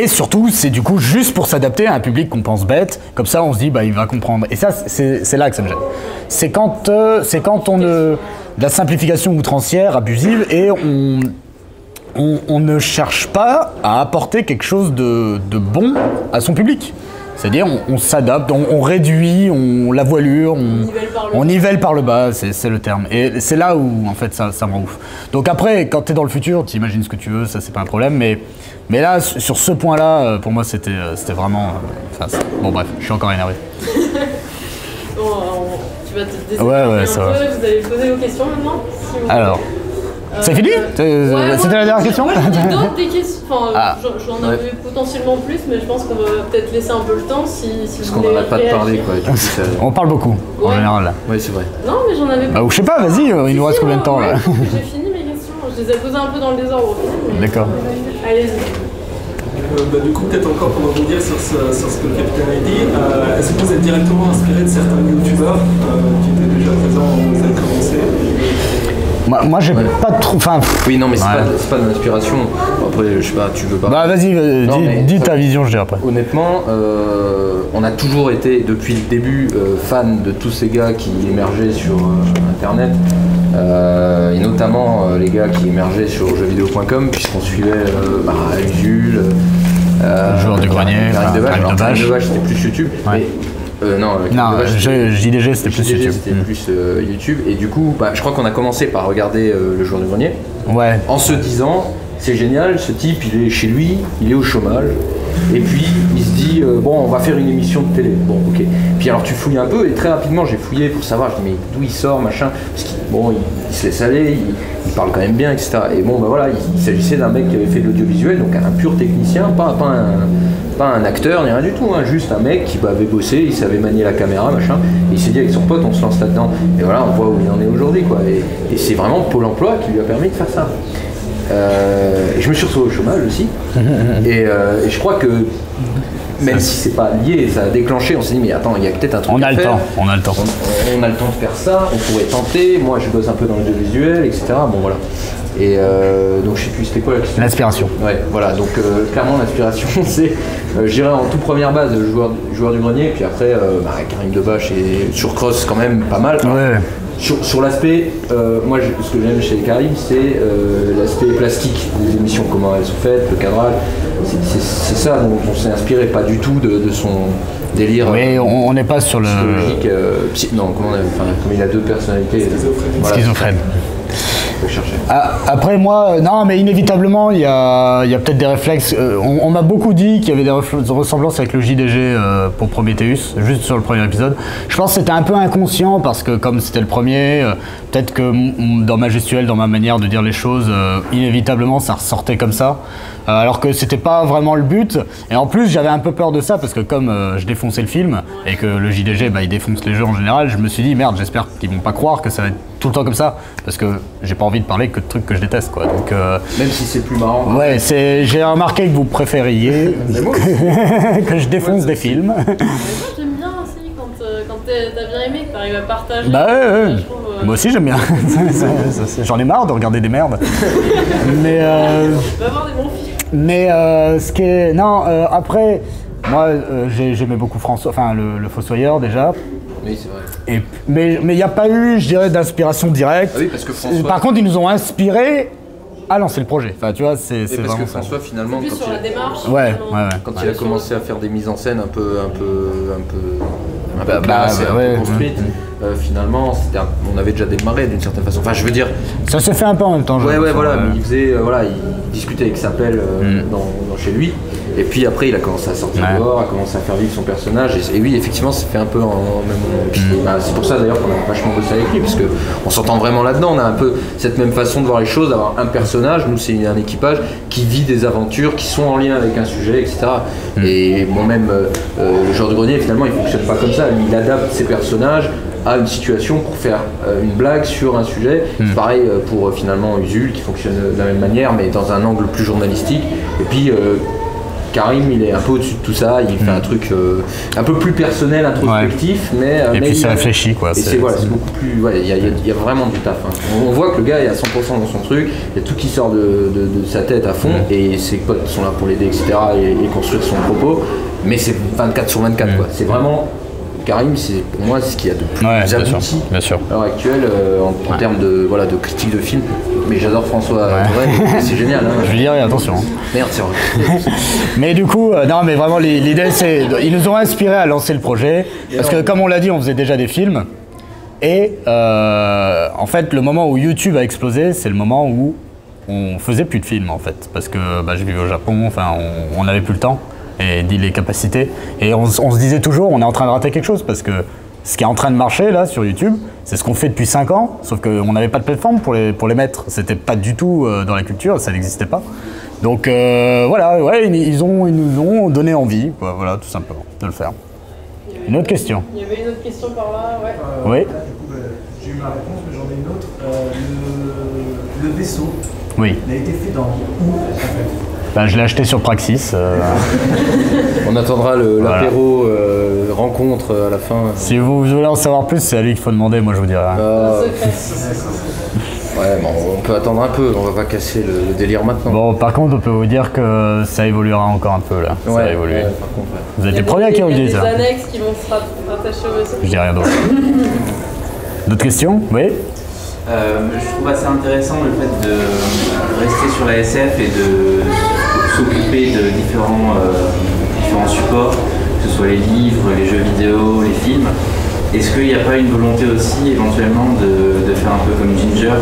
surtout, c'est du coup juste pour s'adapter à un public qu'on pense bête. Comme ça, on se dit, bah, il va comprendre. Et ça, c'est là que ça me gêne. C'est quand on de la simplification outrancière, abusive, et on ne cherche pas à apporter quelque chose de bon à son public. C'est-à-dire, on s'adapte, on réduit, la voilure, on nivelle par le bas, c'est le terme. Et c'est là où, en fait, ça me rend ouf. Donc après, quand t'es dans le futur, t'imagines ce que tu veux, ça c'est pas un problème, mais là, sur ce point-là, pour moi, c'était vraiment... bon bref, je suis encore énervé. Bon, tu vas te décider ouais, ça va. Vous allez poser vos questions maintenant Alors... C'est fini? C'était la dernière question? Moi, j'ai d'autres questions. Enfin, j'en avais potentiellement plus, mais je pense qu'on va peut-être laisser un peu le temps si parce vous qu'on voulez n'arrête pas de parler, quoi. réagir. On parle beaucoup, en général. Là. Oui, c'est vrai. Non, mais j'en avais Bah, je sais pas, vas-y, il nous reste combien de temps, là? J'ai fini mes questions. Je les ai posées un peu dans le désordre. D'accord. Allez-y. Du coup, peut-être encore pour rebondir sur ce que le capitaine a dit, est-ce que vous êtes directement inspiré de certains youtubeurs qui étaient déjà présents quand vous avez commencé? Moi j'ai pas trop. Enfin. Oui, non, mais c'est pas de l'inspiration. Après, je sais pas, tu veux pas. Bah, vas-y, dis ta vision, je dirais après. Honnêtement, on a toujours été, depuis le début, fan de tous ces gars qui émergeaient sur Internet. Et notamment les gars qui émergeaient sur jeuxvideo.com, puisqu'on suivait Usul, Joueur du grenier, Karim Debache, c'était plus YouTube. Ouais. Mais, non, JDG c'était plus YouTube. C'était plus YouTube. Et du coup, je crois qu'on a commencé par regarder le joueur du grenier. Ouais. En se disant, c'est génial, ce type, il est chez lui, il est au chômage. Et puis, il se dit, bon, on va faire une émission de télé. Bon, ok. Puis alors, tu fouilles un peu, et très rapidement, j'ai fouillé pour savoir, je dis, mais d'où il sort, machin. Parce qu'il se laisse aller, il parle quand même bien, etc. Et bon, voilà, il s'agissait d'un mec qui avait fait de l'audiovisuel, donc un pur technicien, pas un acteur, ni rien du tout, hein, juste un mec qui avait bossé, il savait manier la caméra, machin. Et il s'est dit, avec son pote, on se lance là-dedans. Et voilà, on voit où il en est aujourd'hui, quoi. Et c'est vraiment Pôle emploi qui lui a permis de faire ça. Je me suis retrouvé au chômage aussi. Et je crois que même si c'est pas lié, ça a déclenché, on s'est dit mais attends, il y a peut-être un truc à faire. On a le temps. On a le temps de faire ça, on pourrait tenter, moi je bosse un peu dans l'audiovisuel, etc. Bon voilà. Et donc je sais plus c'était quoi la question. L'inspiration. Ouais, voilà, donc clairement l'inspiration c'est, je dirais en toute première base joueur du grenier, puis après Karim Debache et sur Cross quand même pas mal. Ouais. Sur l'aspect, moi ce que j'aime chez Karim, c'est l'aspect plastique des émissions, comment elles sont faites, le cadrage. C'est ça dont on s'est inspiré, pas du tout de son délire. Oui, on n'est pas sur le. Non, comme il a deux personnalités. Schizophrène. Après moi, non mais inévitablement il y a peut-être des réflexes, on m'a beaucoup dit qu'il y avait des ressemblances avec le JDG pour Prometheus, juste sur le premier épisode. Je pense que c'était un peu inconscient parce que comme c'était le premier, peut-être que dans ma gestuelle, dans ma manière de dire les choses, inévitablement ça ressortait comme ça. Alors que c'était pas vraiment le but, et en plus j'avais un peu peur de ça parce que comme je défonçais le film et que le JDG il défonce les jeux en général, je me suis dit merde, j'espère qu'ils vont pas croire que ça va être tout le temps comme ça parce que j'ai pas envie de parler que de trucs que je déteste quoi. Donc même si c'est plus marrant. Ouais, j'ai remarqué que vous préfériez que je défonce des films. Moi j'aime bien aussi quand t'as bien aimé, que t'arrives à partager. Bah ouais. Moi aussi j'aime bien. J'en ai marre de regarder des merdes. Mais va voir des bons films. Mais ce qui est... Non, après, moi j'aimais beaucoup François, enfin le Fossoyeur déjà. Oui, c'est vrai. Mais il n'y a pas eu, je dirais, d'inspiration directe. Ah oui, parce que François... Par contre, ils nous ont inspirés à lancer le projet. Enfin, tu vois, c'est vraiment parce que François, finalement, plus sur la démarche. Quand il a commencé à faire des mises en scène un peu construites, finalement, on avait déjà démarré d'une certaine façon. Enfin, je veux dire... Ça s'est fait un peu en même temps. Mais il faisait... il discutait avec Sapel dans chez lui. Et puis après, il a commencé à sortir dehors, a commencé à faire vivre son personnage. Et oui, effectivement, ça fait un peu en même moment. C'est pour ça d'ailleurs qu'on a vachement bossé avec lui, parce qu'on s'entend vraiment là-dedans. On a un peu cette même façon de voir les choses, d'avoir un personnage. Nous, c'est un équipage qui vit des aventures qui sont en lien avec un sujet, etc. Et bon, même le joueur du grenier, finalement, il fonctionne pas comme ça. Lui, il adapte ses personnages à une situation pour faire une blague sur un sujet. C'est pareil pour finalement Usul qui fonctionne de la même manière mais dans un angle plus journalistique. Et puis Karim, il est un peu au-dessus de tout ça, il fait un truc un peu plus personnel, introspectif, mais... Et puis c'est réfléchi, quoi. Et c'est beaucoup plus... Ouais, il y a vraiment du taf. Hein. On voit que le gars est à 100% dans son truc, il y a tout qui sort de sa tête à fond, et ses potes sont là pour l'aider, etc., et construire son propos, mais c'est 24/24, quoi. C'est vraiment... Karim, c'est pour moi ce qu'il y a de plus abouti bien sûr. à l'heure actuelle en termes de critique de film. Mais j'adore François Touré, c'est génial. Hein. Je lui dirais attention. Merde, c'est vrai. Mais du coup, non, mais vraiment l'idée c'est, ils nous ont inspiré à lancer le projet parce que comme on l'a dit, on faisait déjà des films et en fait le moment où YouTube a explosé, c'est le moment où on faisait plus de films en fait parce que je vivais au Japon, enfin on n'avait plus le temps. Et dit les capacités. Et on se disait toujours, on est en train de rater quelque chose parce que ce qui est en train de marcher là sur YouTube, c'est ce qu'on fait depuis 5 ans, sauf qu'on n'avait pas de plateforme pour les mettre. C'était pas du tout dans la culture, ça n'existait pas. Donc voilà, ils nous ont donné envie, quoi, voilà, tout simplement, de le faire. Une autre question. Il y avait une autre question par là, ouais. Oui. Du coup, j'ai eu ma réponse, mais j'en ai une autre. Le vaisseau, oui. Il a été fait dans où en fait? Je l'ai acheté sur Praxis. On attendra l'apéro rencontre à la fin. Si vous voulez en savoir plus, c'est à lui qu'il faut demander, moi je vous dirai. Ouais, bon, on peut attendre un peu, on va pas casser le délire maintenant. Bon, par contre, on peut vous dire que ça évoluera encore un peu là. Ça va évoluer. Par contre, Vous êtes les premiers qui ont dit ça. Il y a des annexes qui vont se rattacher au vaisseau. Je dis rien d'autre. D'autres questions? Oui. Je trouve assez intéressant le fait de rester sur la SF et de s'occuper de différents supports, que ce soit les livres, les jeux vidéo, les films. Est-ce qu'il n'y a pas une volonté aussi éventuellement de faire un peu comme Ginger,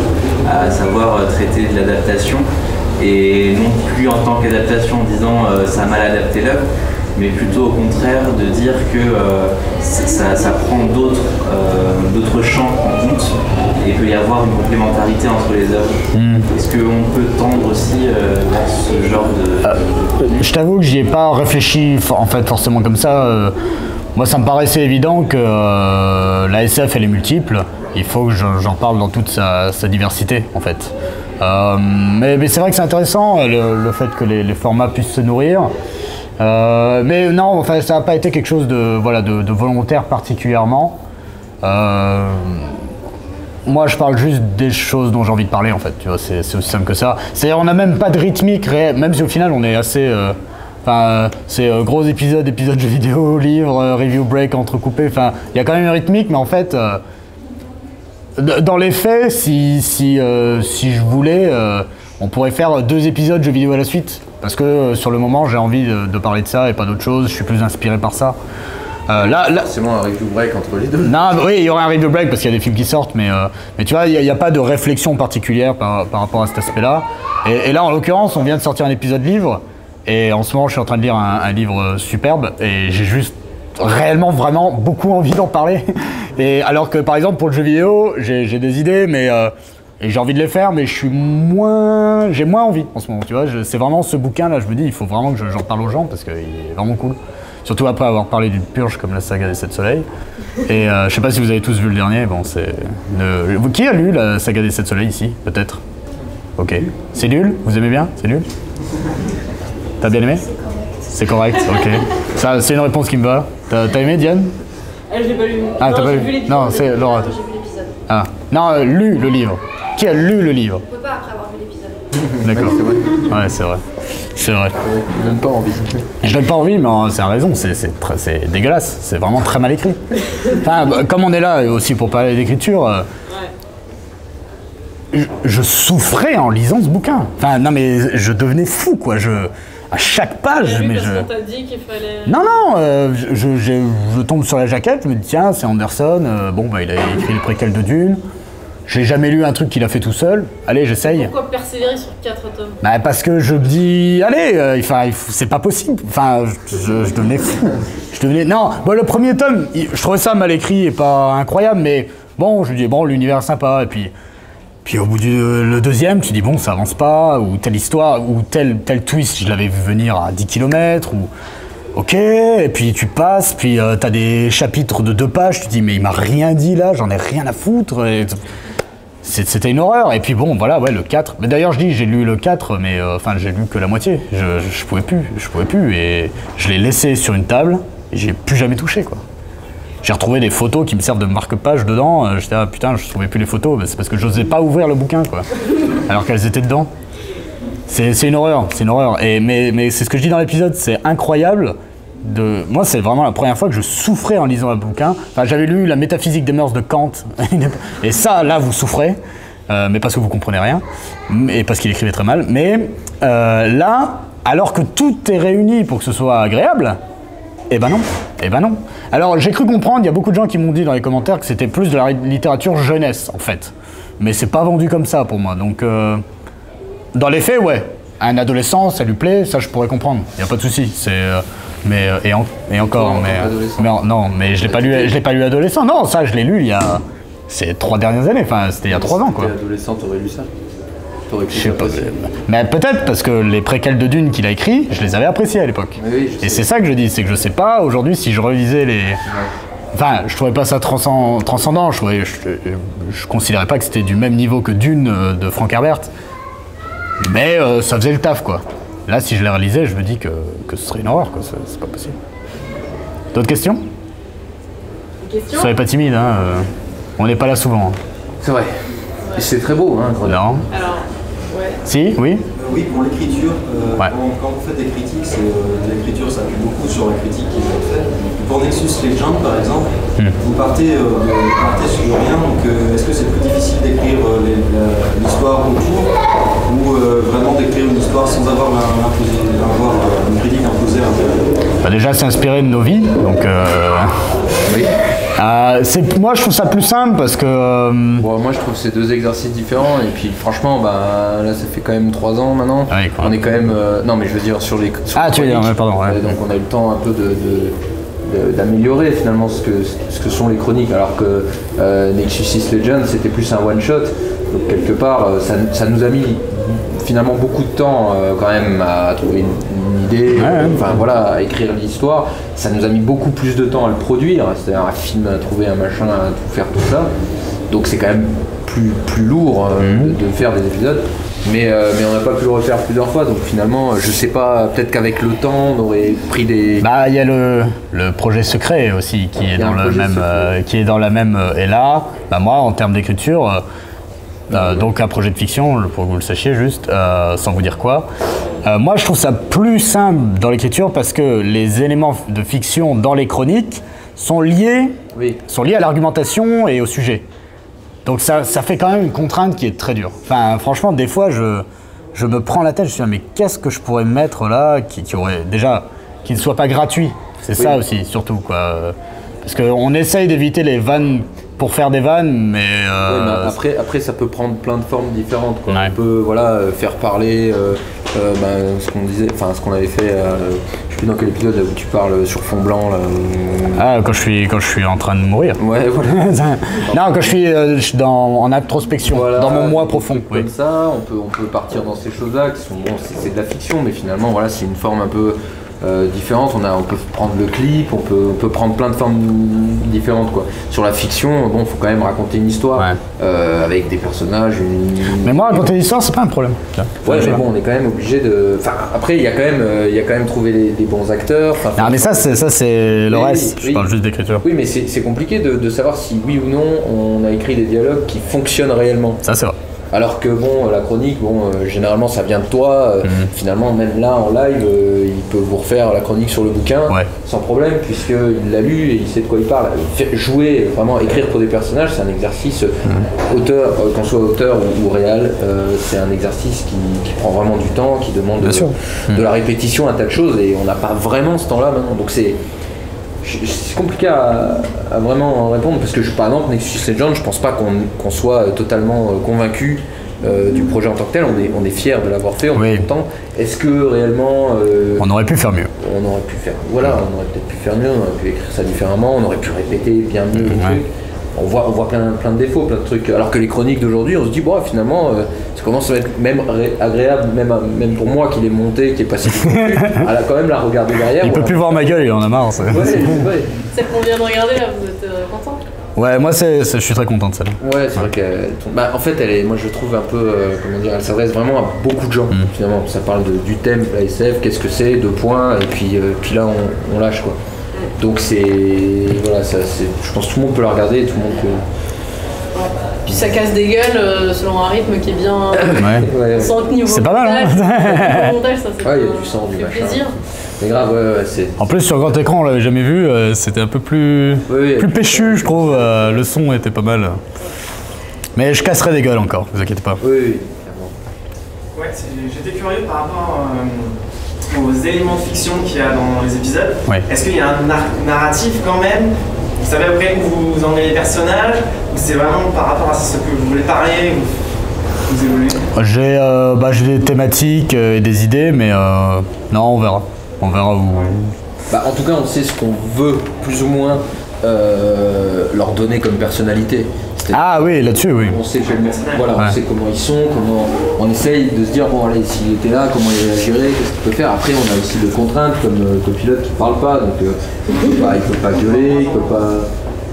à savoir traiter de l'adaptation et non plus en tant qu'adaptation en disant ça a mal adapté l'œuvre, mais plutôt au contraire de dire que ça prend d'autres champs en compte et il peut y avoir une complémentarité entre les œuvres. Est-ce qu'on peut tendre aussi vers ce genre de... Je t'avoue que j'y ai pas réfléchi en fait forcément comme ça. Moi ça me paraissait évident que la SF elle est multiple, il faut que j'en parle dans toute sa diversité en fait. Mais c'est vrai que c'est intéressant le fait que les formats puissent se nourrir. Mais non, enfin, ça n'a pas été quelque chose de volontaire particulièrement. Moi, je parle juste des choses dont j'ai envie de parler, en fait. Tu vois, c'est aussi simple que ça. C'est-à-dire, on n'a même pas de rythmique réelle, même si au final, on est assez... c'est gros épisode jeux vidéo, livre, review break entrecoupé. Enfin, il y a quand même une rythmique, mais en fait... dans les faits, si je voulais, on pourrait faire 2 épisodes jeux vidéo à la suite. Parce que sur le moment, j'ai envie de parler de ça et pas d'autre chose. Je suis plus inspiré par ça. Là, c'est moi un review break entre les deux. Non, oui, il y aurait un review break parce qu'il y a des films qui sortent, mais tu vois, il n'y a pas de réflexion particulière par rapport à cet aspect-là. Et là, en l'occurrence, on vient de sortir un épisode livre. Et en ce moment, je suis en train de lire un livre superbe. Et j'ai juste réellement, vraiment beaucoup envie d'en parler. Et alors que, par exemple, pour le jeu vidéo, j'ai des idées, mais... et j'ai envie de les faire, mais j'ai moins envie en ce moment, tu vois. C'est vraiment ce bouquin-là, je me dis, il faut vraiment que j'en parle aux gens parce qu'il est vraiment cool. Surtout après avoir parlé d'une purge comme la saga des 7 soleils. Et je sais pas si vous avez tous vu le dernier, bon c'est... Qui a lu la saga des 7 soleils ici, peut-être? Ok. C'est nul? Vous aimez bien? C'est nul? T'as bien aimé? C'est correct, ok. Ça, c'est une réponse qui me va. T'as aimé, Diane? J'ai pas lu. Ah, t'as pas lu? Non, c'est Laura. J'ai vu l'épisode. Ah, non, lu le livre. Qui a lu le livre? On peut pas après avoir vu l'épisode. D'accord. Ouais, c'est vrai. C'est vrai. Je donne pas envie. Je donne pas envie, mais c'est raison, c'est dégueulasse. C'est vraiment très mal écrit. Enfin, comme on est là aussi pour parler d'écriture, je souffrais en lisant ce bouquin. Enfin, non, mais je devenais fou, quoi. À chaque page, oui, mais parce qu'on t'a dit qu'il fallait... Non, je tombe sur la jaquette, je me dis tiens, c'est Anderson, bon, bah, il a écrit le préquel de Dune. J'ai jamais lu un truc qu'il a fait tout seul. Allez, j'essaye. Pourquoi persévérer sur 4 tomes? Bah parce que je me dis, allez, c'est pas possible. Enfin, je devenais fou. Non, bon, le premier tome, je trouvais ça mal écrit et pas incroyable, mais bon, je me dis, bon, l'univers est sympa. Et puis au bout le deuxième, tu dis, bon, ça avance pas, ou telle histoire, ou tel twist, je l'avais vu venir à 10 km, ou... Ok, et puis tu passes, puis t'as des chapitres de 2 pages, tu te dis mais il m'a rien dit là, j'en ai rien à foutre. C'était une horreur. Et puis bon, voilà, ouais, le 4. Mais d'ailleurs, je dis, j'ai lu le 4, mais enfin, j'ai lu que la moitié. Je pouvais plus. Et je l'ai laissé sur une table, et j'ai plus jamais touché, quoi. J'ai retrouvé des photos qui me servent de marque-page dedans. J'étais là, putain, je trouvais plus les photos. C'est parce que j'osais pas ouvrir le bouquin, quoi. Alors qu'elles étaient dedans. C'est une horreur, c'est une horreur. Mais c'est ce que je dis dans l'épisode, c'est incroyable. Moi, c'est vraiment la première fois que je souffrais en lisant un bouquin. Enfin, j'avais lu La métaphysique des mœurs de Kant, et ça, là, vous souffrez, mais parce que vous comprenez rien, et parce qu'il écrivait très mal. Mais là, alors que tout est réuni pour que ce soit agréable, eh ben non. Alors, j'ai cru comprendre, il y a beaucoup de gens qui m'ont dit dans les commentaires que c'était plus de la littérature jeunesse, en fait. Mais c'est pas vendu comme ça pour moi. Donc, dans les faits, ouais. Un adolescent, ça lui plaît, ça je pourrais comprendre. Il n'y a pas de souci. Mais encore, mais je l'ai pas lu adolescent. Non, ça je l'ai lu il y a ces 3 dernières années. Enfin, c'était il y a 3 ans, quoi. Si t'étais adolescent, t'aurais lu ça. Je sais pas. Mais peut-être parce que les préquels de Dune qu'il a écrits, je les avais appréciés à l'époque. Oui, et c'est ça que je dis, c'est que je sais pas aujourd'hui si je relisais les. Enfin, je trouvais pas ça transcendant. Je considérais pas que c'était du même niveau que Dune de Frank Herbert. Mais ça faisait le taf, quoi. Là, si je les relisais, je me dis que ce serait une horreur, quoi. C'est pas possible. D'autres questions? Soyez pas timide, hein. On n'est pas là souvent. Hein. C'est vrai. Et c'est très beau, hein. Non. Alors, ouais. Si, oui. Oui, pour l'écriture, ouais. Quand vous faites des critiques, l'écriture s'appuie beaucoup sur la critique qui est faite. Pour Nexus Legend, par exemple, vous partez sur rien, donc est-ce que c'est plus difficile d'écrire l'histoire autour ou vraiment d'écrire une histoire sans avoir une critique imposée à l'intérieur? Bah déjà, c'est inspiré de nos vies, donc... Oui. Moi, je trouve ça plus simple parce que... Bon, moi, je trouve que c'est 2 exercices différents. Et puis, franchement, bah, là, ça fait quand même 3 ans maintenant. Ah oui, on est quand même... non, mais je veux dire, sur les... tu veux dire, pardon. Ouais. Donc, on a eu le temps un peu d'améliorer, finalement, ce que sont les chroniques. Alors que Nexus 6 Legends, c'était plus un one-shot. Donc, quelque part, ça nous a mis finalement beaucoup de temps quand même à trouver une idée, enfin voilà, à écrire l'histoire. Ça nous a mis beaucoup plus de temps à le produire, c'est-à-dire à filmer, à trouver un machin, à tout faire tout ça. Donc c'est quand même plus lourd de faire des épisodes. Mais on n'a pas pu le refaire plusieurs fois, donc finalement, je sais pas, peut-être qu'avec le temps, on aurait pris des... Bah, il y a le projet secret aussi, qui est dans la même... et là, bah moi, en termes d'écriture... donc un projet de fiction, pour que vous le sachiez juste, sans vous dire quoi. Moi je trouve ça plus simple dans l'écriture parce que les éléments de fiction dans les chroniques sont liés à l'argumentation et au sujet. Donc ça fait quand même une contrainte qui est très dure. Enfin franchement des fois je me prends la tête, je me suis dit mais qu'est-ce que je pourrais mettre là qui aurait déjà qui ne soit pas gratuit. C'est ça aussi surtout quoi. Parce qu'on essaye d'éviter les vannes pour faire des vannes, mais après ça peut prendre plein de formes différentes, quoi. On peut faire parler ce qu'on disait, enfin ce qu'on avait fait, je sais plus dans quel épisode où tu parles sur fond blanc là. Quand je suis en train de mourir. Ouais, voilà. Non, quand je suis en introspection, dans mon moi profond. Comme ça, on peut partir dans ces choses-là qui sont c'est de la fiction, mais finalement voilà, c'est une forme un peu différentes. On peut prendre le clip, on peut prendre plein de formes différentes, quoi. Sur la fiction, bon, faut quand même raconter une histoire avec des personnages. Mais moi, raconter une histoire, c'est pas un problème. Ouais, mais bon, on est quand même obligé de. Enfin, après, il y a quand même trouvé des bons acteurs. Non, mais ça, c'est le reste. Je parle juste d'écriture. Oui, mais c'est compliqué de savoir si oui ou non on a écrit des dialogues qui fonctionnent réellement. Ça, c'est vrai. Alors que bon, la chronique, généralement ça vient de toi. Finalement, même là en live, il peut vous refaire la chronique sur le bouquin sans problème, puisqu'il l'a lu et il sait de quoi il parle. Jouer, vraiment écrire pour des personnages, c'est un exercice auteur, qu'on soit auteur ou réal, c'est un exercice qui prend vraiment du temps, qui demande de la répétition, un tas de choses, et on n'a pas vraiment ce temps-là maintenant. Donc c'est compliqué à vraiment répondre parce que par exemple Nexus Legend, je pense pas qu'on soit totalement convaincu du projet en tant que tel. On est fiers de l'avoir fait, on est content. Est-ce que réellement on aurait pu faire mieux? On aurait pu faire, on aurait peut-être pu faire mieux, on aurait pu écrire ça différemment, on aurait pu répéter bien mieux les trucs. on voit plein de défauts, plein de trucs. Alors que les chroniques d'aujourd'hui, on se dit, bon, finalement, ça commence à être même agréable, même pour moi qui l'ai monté, qui est passé du contenu, à quand même la regarder derrière. Il peut plus voir ma gueule, il en a marre. Ça. Ouais. Celle qu'on vient de regarder là, vous êtes content? Ouais, moi je suis très content de celle-là. Ouais, c'est vrai qu'elle en fait, moi je trouve un peu, elle s'adresse vraiment à beaucoup de gens, finalement. Ça parle du thème, la SF, qu'est-ce que c'est, 2 points, et puis là on lâche quoi. Donc voilà, je pense que tout le monde peut la regarder, tout le monde peut... Puis ça casse des gueules selon un rythme qui est bien... Ouais. Sans niveau c'est pas mal, hein. montage, ça c'est il y a du sang, du machin. plaisir. C'est grave, ouais, c'est... En plus, sur grand écran, on l'avait jamais vu, c'était un peu plus péchu, je trouve. Le son était pas mal. Mais je casserai des gueules encore, vous inquiétez pas. Oui, clairement. Ouais, j'étais curieux par rapport aux éléments de fiction qu'il y a dans les épisodes. Ouais. Est-ce qu'il y a un arc narratif quand même? Vous savez après où vous emmenez les personnages? Ou c'est vraiment par rapport à ce que vous voulez parler? Vous évoluez? J'ai des thématiques et des idées, mais non, on verra. On verra où. En tout cas, on sait ce qu'on veut plus ou moins leur donner comme personnalité. Ah oui, là-dessus, oui. On sait on sait comment ils sont, comment on essaye de se dire bon allez, s'il était là, comment il réagirait, qu'est-ce qu'il peut faire. Après, on a aussi des contraintes comme le pilote qui parle pas, donc il peut pas gueuler, il peut pas.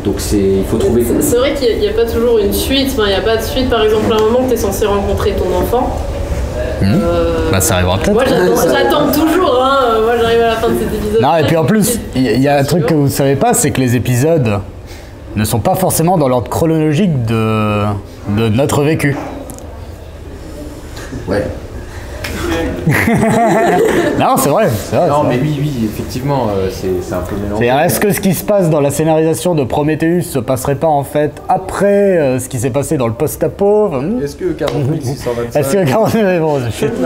Donc il faut trouver. C'est vrai qu'il n'y a pas toujours une suite. Il n'y a pas de suite. Par exemple, à un moment, tu es censé rencontrer ton enfant. Ça arrivera peut-être. Moi j'attends toujours, hein. Moi j'arrive à la fin de cet épisode. Non, et puis en plus, il y a un truc que vous savez pas, c'est que les épisodes ne sont pas forcément dans l'ordre chronologique de notre vécu. Ouais. Non, c'est vrai. Non, mais oui, effectivement, c'est un peu mélangé. Est-ce que ce qui se passe dans la scénarisation de Prometheus se passerait pas en fait après ce qui s'est passé dans le post-apo? Est-ce que 40 625... Est-ce que 40 000... Bon,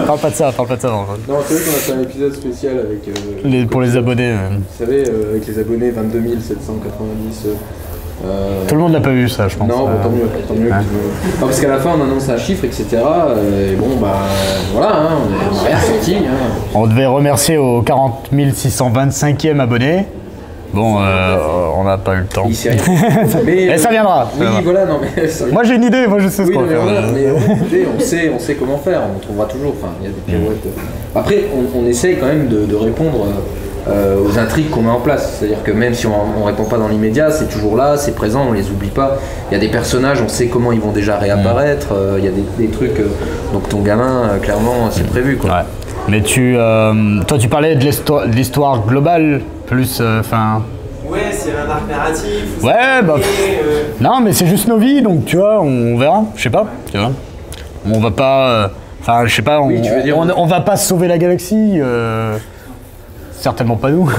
parle pas de ça. Non, c'est vrai qu'on a fait un épisode spécial avec... pour les abonnés. Vous savez, avec les abonnés, 22 790... Tout le monde l'a pas vu ça, je pense. Non, tant mieux. Ouais. Parce qu'à la fin on annonce un chiffre, etc. Et bon voilà, hein, on est rien sorti. Hein. On devait remercier aux 40 625e abonnés. Bon, on n'a pas eu le temps. Mais ça viendra. Oui, voilà, non mais... Moi j'ai une idée, moi je sais ce qu'on va faire. Mais on sait comment faire, on trouvera toujours, il y a des pirouettes. Après, on essaye quand même de répondre... aux intrigues qu'on met en place, c'est-à-dire que même si on répond pas dans l'immédiat, c'est toujours là, c'est présent, on les oublie pas. Il y a des personnages, on sait comment ils vont déjà réapparaître, il y a des trucs, donc ton gamin, clairement, c'est prévu quoi. Ouais. Mais toi tu parlais de l'histoire globale, plus, Ouais, c'est un arc narratif. Ouais, non, mais c'est juste nos vies, donc tu vois, on verra, je sais pas, tu vois. On va pas, je sais pas, on va pas sauver la galaxie. Certainement pas nous.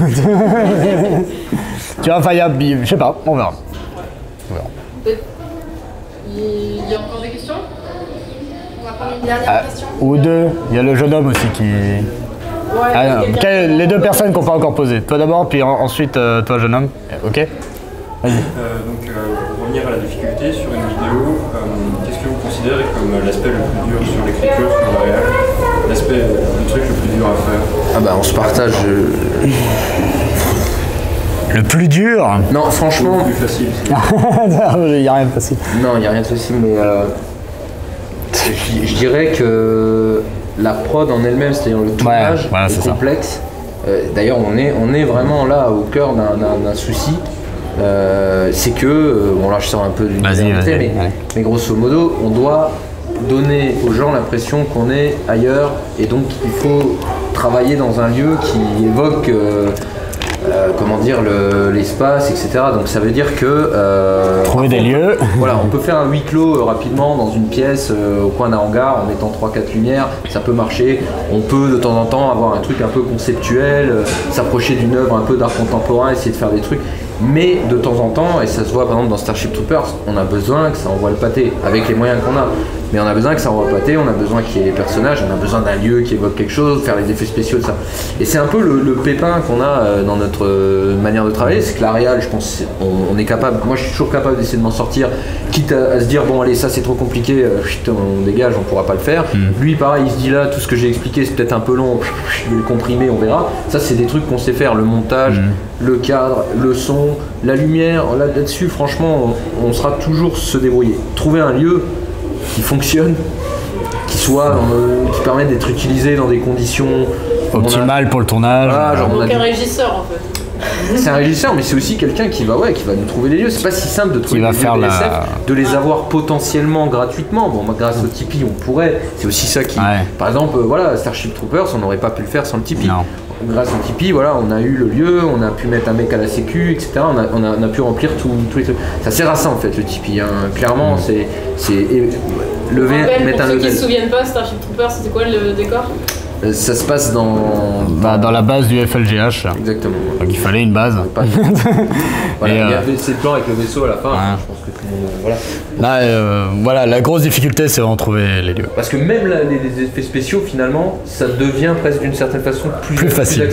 Tu vois, je sais pas, on verra. Il y a encore des questions? On va prendre une dernière question. Ou deux, il y a le jeune homme aussi qui... les deux personnes qu'on peut encore poser. Toi d'abord, puis ensuite toi jeune homme. Ok. Vas-y. Donc pour revenir à la difficulté sur une vidéo, qu'est-ce que vous considérez comme l'aspect le plus dur sur l'écriture, sur le réel? L'aspect, le truc le plus dur à faire? On se partage... Le plus dur? Non, franchement... Le plus facile. Il n'y a rien de facile. Non, il n'y a rien de facile, mais... je dirais que la prod en elle-même, c'est-à-dire le tournage, est complexe. D'ailleurs, on est vraiment là au cœur d'un souci. C'est que... bon là, je sors un peu d'une idée, mais grosso modo, on doit... donner aux gens l'impression qu'on est ailleurs et donc il faut travailler dans un lieu qui évoque l'espace, etc. Donc ça veut dire que trouver des lieux. Voilà, on peut faire un huis clos rapidement dans une pièce au coin d'un hangar en mettant 3-4 lumières, ça peut marcher. On peut de temps en temps avoir un truc un peu conceptuel, s'approcher d'une œuvre un peu d'art contemporain, essayer de faire des trucs. Mais de temps en temps, et ça se voit par exemple dans Starship Troopers, on a besoin que ça envoie le pâté avec les moyens qu'on a. mais on a besoin que ça envoie pâté, on a besoin qu'il y ait les personnages, on a besoin d'un lieu qui évoque quelque chose, faire les effets spéciaux de ça. Et c'est un peu le pépin qu'on a dans notre manière de travailler, c'est que la réal, je pense, on est capable, moi je suis toujours capable d'essayer de m'en sortir, quitte à se dire bon allez ça c'est trop compliqué, on dégage, on pourra pas le faire. Lui pareil, il se dit là tout ce que j'ai expliqué c'est peut-être un peu long, je vais le comprimer, on verra. Ça c'est des trucs qu'on sait faire, le montage, le cadre, le son, la lumière, là-dessus franchement on sera toujours se débrouiller. Trouver un lieu qui fonctionne, qui permet d'être utilisé dans des conditions optimales pour le tournage. Voilà, genre donc un régisseur en fait. C'est un régisseur, mais c'est aussi quelqu'un qui va nous trouver les lieux. C'est pas si simple de trouver les lieux de SF, de les avoir potentiellement gratuitement. Bon, grâce au Tipeee, on pourrait. C'est aussi ça qui. Par exemple, voilà, Starship Troopers, on n'aurait pas pu le faire sans le Tipeee. Non. Grâce au Tipeee, voilà, on a eu le lieu, on a pu mettre un mec à la sécu, etc. On a pu remplir tous les trucs. Ça sert à ça en fait, le Tipeee. Hein. Clairement, c'est lever, mettre un level. Pour ceux qui ne se souviennent pas, Starship Troopers, c'était quoi le décor ? Ça se passe dans la base du FLGH. Exactement. Donc il fallait une base. Voilà, il y avait ces plans avec le vaisseau à la fin. Je pense que tout le monde. Voilà. Là, voilà, la grosse difficulté, c'est vraiment trouver les lieux. Parce que même les effets spéciaux, finalement, ça devient presque d'une certaine façon plus accessible.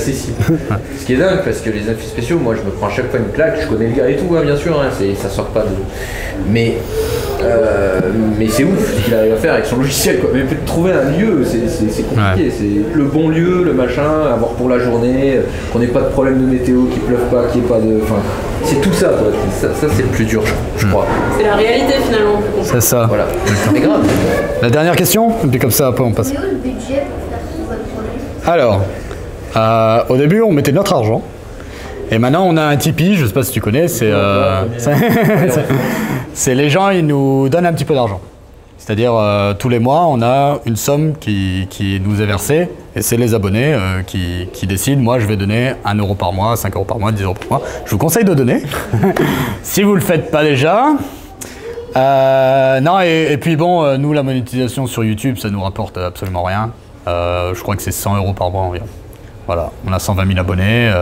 Ce qui est dingue, parce que les effets spéciaux, moi, je me prends à chaque fois une claque. Je connais le gars et tout, hein, bien sûr. Hein, ça sort pas de. Mais c'est ouf ce qu'il arrive à faire avec son logiciel, quoi. Mais trouver un lieu, c'est compliqué. C'est le bon lieu, le machin, avoir pour la journée, qu'on n'ait pas de problème de météo, qu'il pleuve pas, qu'il n'y ait pas de. Enfin, c'est tout ça, quoi. Ça c'est le plus dur, je crois. C'est la réalité finalement. C'est ça. Voilà. C'est grave. La dernière question, et puis comme ça, après on passe. C'est où le budget pour faire votre projet ? Alors, au début, on mettait notre argent. Et maintenant, on a un Tipeee, je sais pas si tu connais, c'est les gens, ils nous donnent un petit peu d'argent. C'est-à-dire, tous les mois, on a une somme qui nous est versée, et c'est les abonnés qui décident. Moi, je vais donner 1 € par mois, 5 € par mois, 10 € par mois. Je vous conseille de donner, si vous le faites pas déjà. Non, et puis bon, nous, la monétisation sur YouTube, ça nous rapporte absolument rien. Je crois que c'est 100 € par mois environ. Voilà, on a 120 000 abonnés.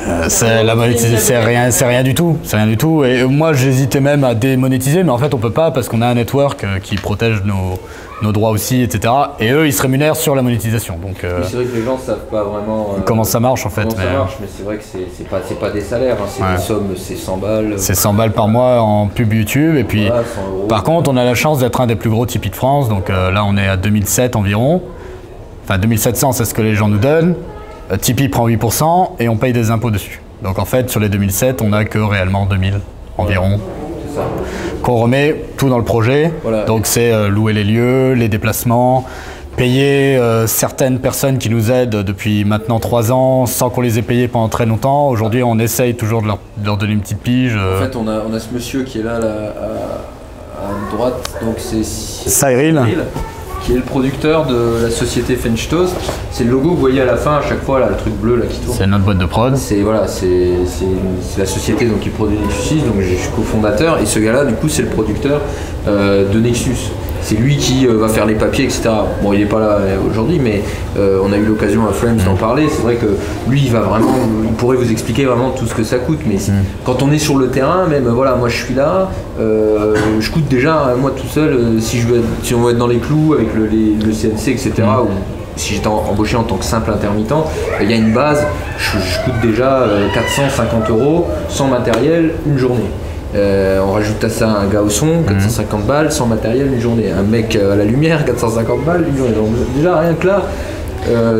La monétisation, c'est rien du tout, c'est rien du tout. Et moi, j'hésitais même à démonétiser, mais en fait, on peut pas parce qu'on a un network qui protège nos droits aussi, etc. Et eux, ils se rémunèrent sur la monétisation. Donc, oui, c'est vrai que les gens savent pas vraiment comment ça marche en fait. Ça marche, mais c'est vrai que c'est pas des salaires, hein, c'est des sommes, c'est 100 balles. C'est 100 balles par mois en pub YouTube. Et puis, voilà, par contre, on a la chance d'être un des plus gros Tipeee de France. Donc là, on est à 2007 environ. Enfin, 2700, c'est ce que les gens nous donnent. Tipeee prend 8% et on paye des impôts dessus. Donc en fait, sur les 2007, on n'a que réellement 2000 environ. C'est ça. Qu'on remet tout dans le projet. Voilà. Donc c'est louer les lieux, les déplacements, payer certaines personnes qui nous aident depuis maintenant 3 ans sans qu'on les ait payées pendant très longtemps. Aujourd'hui, on essaye toujours de leur donner une petite pige. En fait, on a ce monsieur qui est là à droite, donc c'est Cyril. Qui est le producteur de la société Fenchtoast. C'est le logo que vous voyez à la fin à chaque fois, là, le truc bleu là qui tourne. C'est notre boîte de prod. C'est la société donc, qui produit Nexus 6, donc je suis cofondateur, et ce gars-là, du coup, c'est le producteur de Nexus. C'est lui qui va faire les papiers, etc. Bon, il n'est pas là aujourd'hui, mais on a eu l'occasion à Frames d'en parler. C'est vrai que lui, il pourrait vous expliquer vraiment tout ce que ça coûte. Mais quand on est sur le terrain, même, voilà, moi je suis là, je coûte déjà, moi tout seul, si on veut être dans les clous avec le CNC, etc., ou si j'étais embauché en tant que simple intermittent, il y a une base, je coûte déjà 450 € sans matériel, une journée. On rajoute à ça un gars au son, 450 balles, sans matériel, une journée. Un mec à la lumière, 450 balles, une journée. Donc, déjà, rien que là,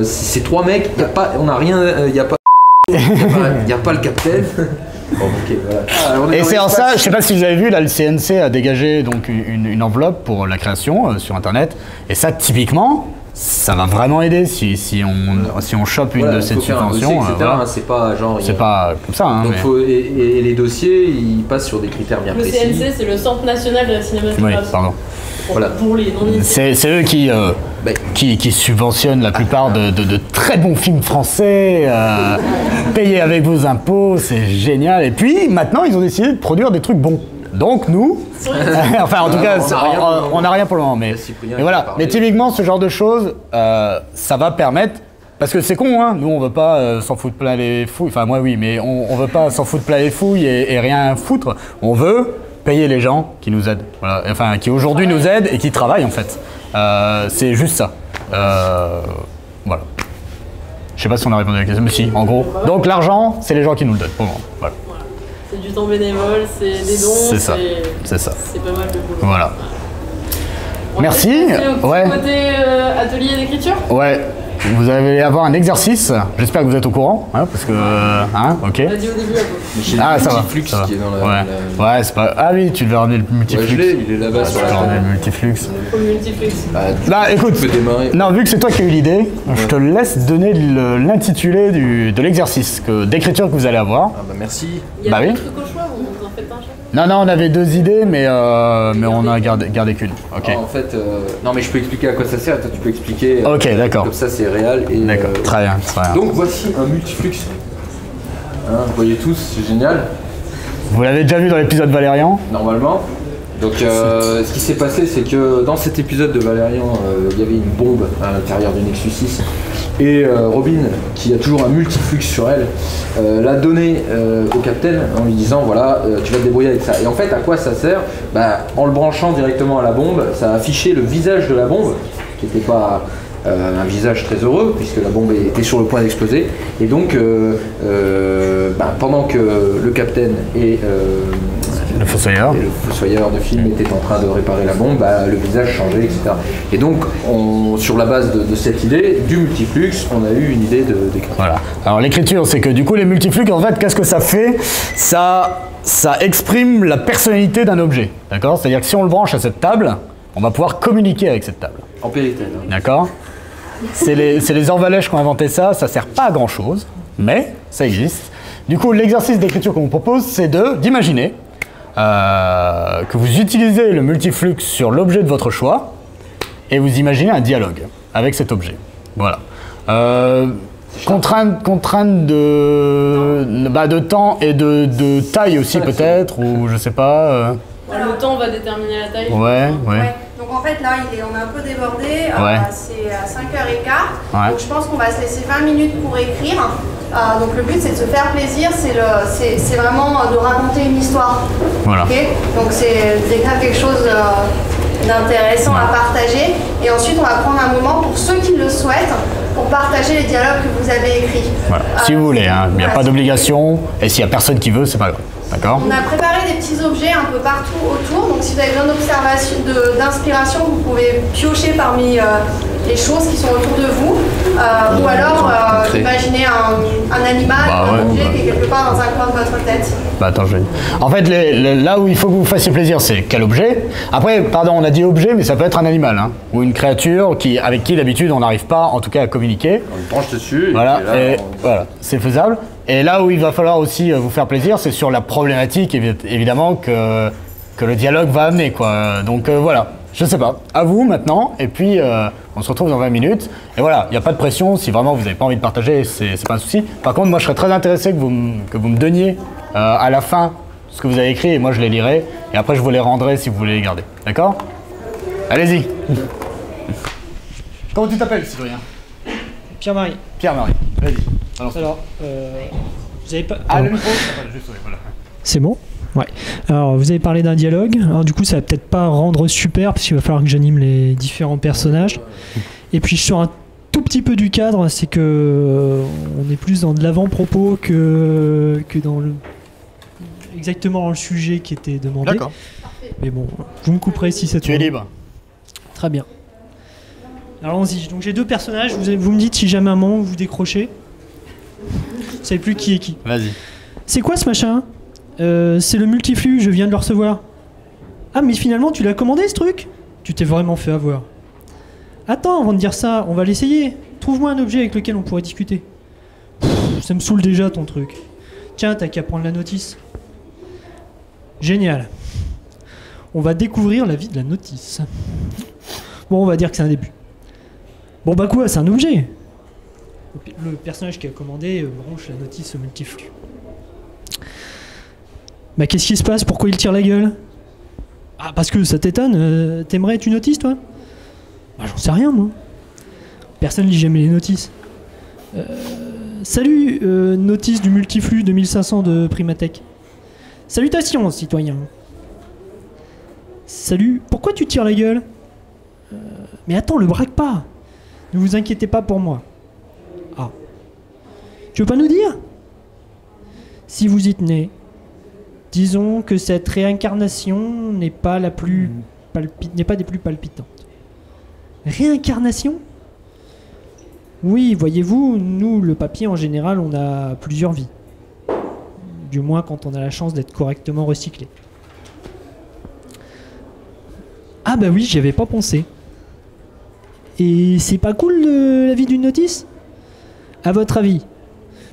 ces 3 mecs, on n'a rien, il n'y a pas le capitaine. Bon, okay, voilà. Et c'est en ça, je sais pas si vous avez vu, là le CNC a dégagé donc une enveloppe pour la création sur internet. Et ça, typiquement, ça va vraiment aider si on chope une de ces subventions. Voilà. C'est pas genre. C'est pas comme ça. Hein, donc et les dossiers, ils passent sur des critères bien précis. Le CNC, c'est le Centre national de la cinématographie. Oui, pardon. Voilà. Pour les c'est eux qui subventionnent la plupart de très bons films français, payés avec vos impôts, c'est génial. Et puis maintenant, ils ont décidé de produire des trucs bons. Donc nous, enfin en tout cas, on n'a rien pour le moment, mais voilà. Mais typiquement, ce genre de choses, ça va permettre, parce que c'est con, hein, nous on veut pas s'en foutre plein les fouilles, enfin moi oui, mais on veut pas s'en foutre plein les fouilles et rien foutre. On veut payer les gens qui nous aident. Voilà. Enfin, qui aujourd'hui nous aident et qui travaillent en fait. C'est juste ça. Voilà. Je sais pas si on a répondu à la question, mais si, en gros. Donc l'argent, c'est les gens qui nous le donnent, pour le moment. Voilà. C'est du temps bénévole, c'est des dons. C'est ça. C'est ça. C'est pas mal de boulot. Voilà. Merci. Ouais. Côté atelier d'écriture. Ouais. Vous allez avoir un exercice. J'espère que vous êtes au courant, hein, parce que, ok. On l'a dit au début. Ah, ça va. Multiflux qui est dans la. Ouais. Ouais, c'est pas. Ah oui, tu devais ramener le multiflux. Ouais, je l'ai, il est là-bas sur la table. Le multiflux. Le multiflux. Bah, écoute. Non, vu que c'est toi qui as eu l'idée, je te laisse donner l'intitulé de l'exercice d'écriture que vous allez avoir. Ah bah merci. Il y a des trucs au choix, vous en faites un chaque. Non, on avait 2 idées, mais on a gardé qu'une. Ok. En fait, non, mais je peux expliquer à quoi ça sert. Toi, tu peux expliquer. Ok, d'accord. Comme ça, c'est réel. D'accord. Très bien. Donc voici un multiflux. Hein, vous voyez tous, c'est génial. Vous l'avez déjà vu dans l'épisode Valérian. Normalement. Donc ce qui s'est passé, c'est que dans cet épisode de Valérian, il y avait une bombe à l'intérieur du Nexus 6. Et Robin, qui a toujours un multiflux sur elle, l'a donné au capitaine en lui disant voilà, tu vas te débrouiller avec ça. Et en fait, à quoi ça sert? En le branchant directement à la bombe, ça a affiché le visage de la bombe, qui n'était pas un visage très heureux, puisque la bombe était sur le point d'exploser. Et donc, pendant que le capitaine et le fossoyeur de film était en train de réparer la bombe, le visage changeait, etc. Et donc, sur la base de cette idée, du multiflux, on a eu une idée d'écriture. Voilà. Alors l'écriture, c'est que du coup, les multiflux, en fait, qu'est-ce que ça fait? Ça exprime la personnalité d'un objet. D'accord? C'est-à-dire que si on le branche à cette table, on va pouvoir communiquer avec cette table. En Péritel. D'accord? C'est les Orvalèches qui ont inventé ça, ça sert pas à grand chose, mais ça existe. Du coup, l'exercice d'écriture qu'on vous propose, c'est d'imaginer que vous utilisez le multiflux sur l'objet de votre choix et vous imaginez un dialogue avec cet objet. Voilà. Contrainte de temps et de taille aussi peut-être, ou je sais pas. Le temps va déterminer la taille. Ouais. Donc en fait là on est un peu débordé, c'est à 5h15, donc je pense qu'on va se laisser 20 minutes pour écrire. Donc le but c'est de se faire plaisir, c'est vraiment de raconter une histoire. Voilà. Okay, donc c'est d'écrire quelque chose d'intéressant à partager, et ensuite on va prendre un moment pour ceux qui le souhaitent pour partager les dialogues que vous avez écrits. Voilà. Si vous voulez, il n'y a pas d'obligation, et s'il n'y a personne qui veut, c'est pas grave. D'accord. On a préparé des petits objets un peu partout autour, donc si vous avez besoin d'inspiration, vous pouvez piocher parmi les choses qui sont autour de vous, ou alors imaginez un animal, un objet qui est quelque part dans un coin de votre tête. Attends, je vais... En fait, là où il faut que vous fassiez plaisir, c'est quel objet. Après, pardon, on a dit objet, mais ça peut être un animal, ou une créature avec qui d'habitude on n'arrive pas, en tout cas, à communiquer. On le branche dessus. Voilà, voilà, c'est faisable. Et là où il va falloir aussi vous faire plaisir, c'est sur la problématique, évidemment, que le dialogue va amener, quoi. Donc voilà, je sais pas, à vous maintenant, et puis on se retrouve dans 20 minutes. Et voilà, il n'y a pas de pression, si vraiment vous n'avez pas envie de partager, c'est pas un souci. Par contre, moi je serais très intéressé que vous me donniez à la fin ce que vous avez écrit, et moi je les lirai, et après je vous les rendrai si vous voulez les garder. D'accord? Allez-y. Comment tu t'appelles, citoyen? Pierre-Marie. Pierre-Marie, vas-y. Alors, vous avez pas... Ah, le micro, juste, voilà. C'est bon? Ouais. Alors, vous avez parlé d'un dialogue. Alors, du coup, ça va peut-être pas rendre super, parce qu'il va falloir que j'anime les différents personnages. Et puis, je sors un tout petit peu du cadre, c'est que on est plus dans de l'avant-propos que dans exactement dans le sujet qui était demandé. D'accord. Mais bon, vous me couperez si ça Tu es libre. Très bien. Alors, allons-y. Donc, j'ai 2 personnages. Vous me dites si jamais à un moment vous décrochez. Vous savez plus qui est qui. Vas-y. C'est quoi ce machin? C'est le multiflux, je viens de le recevoir. Ah, mais finalement, tu l'as commandé ce truc? Tu t'es vraiment fait avoir. Attends, avant de dire ça, on va l'essayer. Trouve-moi un objet avec lequel on pourrait discuter. Ça me saoule déjà ton truc. Tiens, t'as qu'à prendre la notice. Génial. On va découvrir la vie de la notice. Bon, on va dire que c'est un début. Bon, bah quoi, c'est un objet. Le personnage qui a commandé branche la notice au multiflux. Bah qu'est-ce qui se passe? Pourquoi il tire la gueule? Ah, parce que ça t'étonne. T'aimerais être une notice, toi? Bah j'en sais rien, moi. Personne lit jamais les notices. Salut, notice du multiflux 2500 de Primatech. Salutations, citoyen. Salut, pourquoi tu tires la gueule? Mais attends, le braque pas. Ne vous inquiétez pas pour moi. Ah. Tu veux pas nous dire? Si vous y tenez, disons que cette réincarnation n'est pas la plus n'est pas des plus palpitantes. Réincarnation? Oui, voyez-vous, nous, le papier, en général, on a plusieurs vies. Du moins quand on a la chance d'être correctement recyclé. Ah bah oui, j'y avais pas pensé. Et c'est pas cool la vie d'une notice? À votre avis,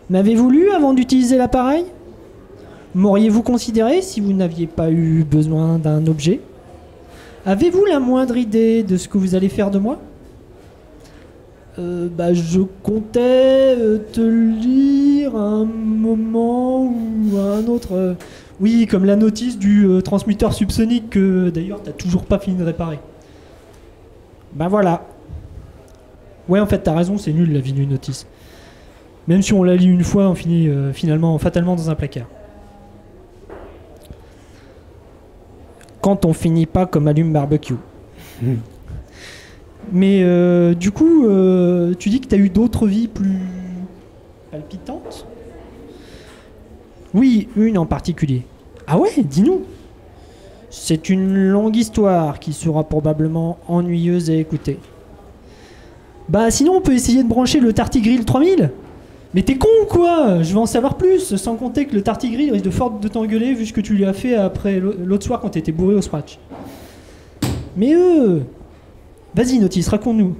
m'avez-vous lu avant d'utiliser l'appareil? M'auriez-vous considéré si vous n'aviez pas eu besoin d'un objet? Avez-vous la moindre idée de ce que vous allez faire de moi? Bah je comptais te lire un moment ou un autre. Oui, comme la notice du transmetteur subsonique que d'ailleurs t'as toujours pas fini de réparer. Bah voilà. Ouais, en fait t'as raison, c'est nul la vie d'une notice. Même si on la lit une fois, on finit finalement fatalement dans un placard. Quand on finit pas comme allume barbecue. Mais du coup, tu dis que tu as eu d'autres vies plus palpitantes? Oui, une en particulier. Ah ouais, dis-nous. C'est une longue histoire qui sera probablement ennuyeuse à écouter. Bah sinon on peut essayer de brancher le Tartigrill 3000. Mais t'es con ou quoi? Je veux en savoir plus, sans compter que le Tartigrill risque de fort de t'engueuler vu ce que tu lui as fait après l'autre soir quand t'étais bourré au scratch. Mais vas-y Notice, raconte-nous.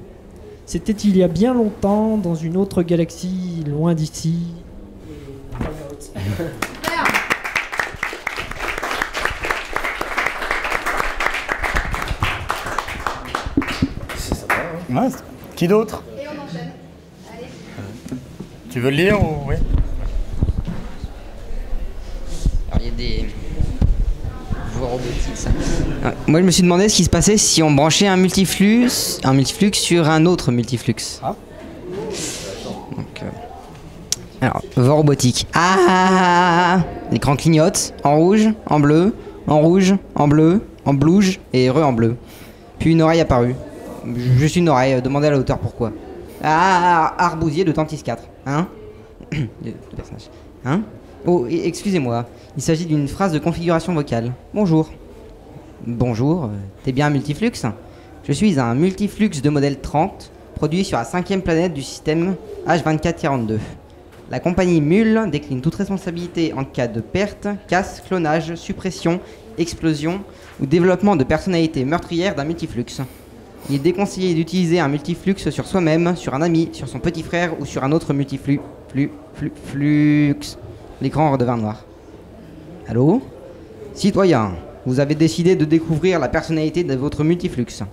C'était il y a bien longtemps, dans une autre galaxie, loin d'ici. C'est sympa, hein. Ouais, qui d'autre? Et on enchaîne. Allez. Tu veux le lire ou... Oui. Alors il y a des voies robotiques, ça. Ouais, moi je me suis demandé ce qui se passait si on branchait un multiflux sur un autre multiflux. Ah. Donc, alors, voie robotique. Ah, l'écran clignote en rouge, en bleu, en rouge, en bleu, en blouge et en bleu. Puis une oreille apparue. Juste une oreille, demandez à la hauteur pourquoi. Ah, Arbousier de Tantis 4. Hein? Deux personnages. Hein? Oh, excusez-moi. Il s'agit d'une phrase de configuration vocale. Bonjour. Bonjour, t'es bien un multiflux? Je suis un multiflux de modèle 30, produit sur la 5e planète du système H2442. La compagnie Mule décline toute responsabilité en cas de perte, casse, clonage, suppression, explosion ou développement de personnalité meurtrière d'un multiflux. Il est déconseillé d'utiliser un multiflux sur soi-même, sur un ami, sur son petit frère ou sur un autre multiflux. L'écran redevint noir. Allô? Citoyen, vous avez décidé de découvrir la personnalité de votre multiflux.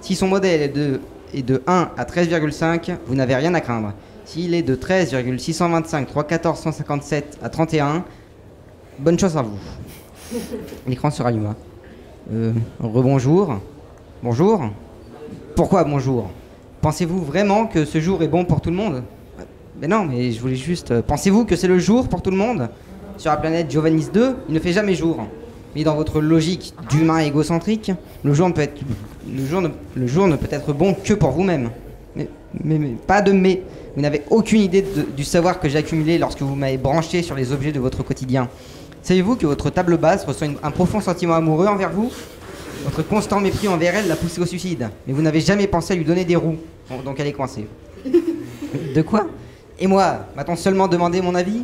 Si son modèle est de 1 à 13,5, vous n'avez rien à craindre. S'il est de 13,625 314 157 à 31, bonne chance à vous. L'écran se ralluma. Rebonjour. Bonjour. Pourquoi bonjour? Pensez-vous vraiment que ce jour est bon pour tout le monde? Mais non, mais je voulais juste... Pensez-vous que c'est le jour pour tout le monde? Sur la planète Giovannis 2, il ne fait jamais jour. Mais dans votre logique d'humain égocentrique, le jour ne peut être bon que pour vous-même. Mais pas de mais. Vous n'avez aucune idée du savoir que j'ai accumulé lorsque vous m'avez branché sur les objets de votre quotidien. Savez-vous que votre table basse reçoit un profond sentiment amoureux envers vous? Votre constant mépris envers elle l'a poussée au suicide. Mais vous n'avez jamais pensé à lui donner des roues. Bon, donc elle est coincée. De quoi? Et moi, m'a-t-on seulement demandé mon avis?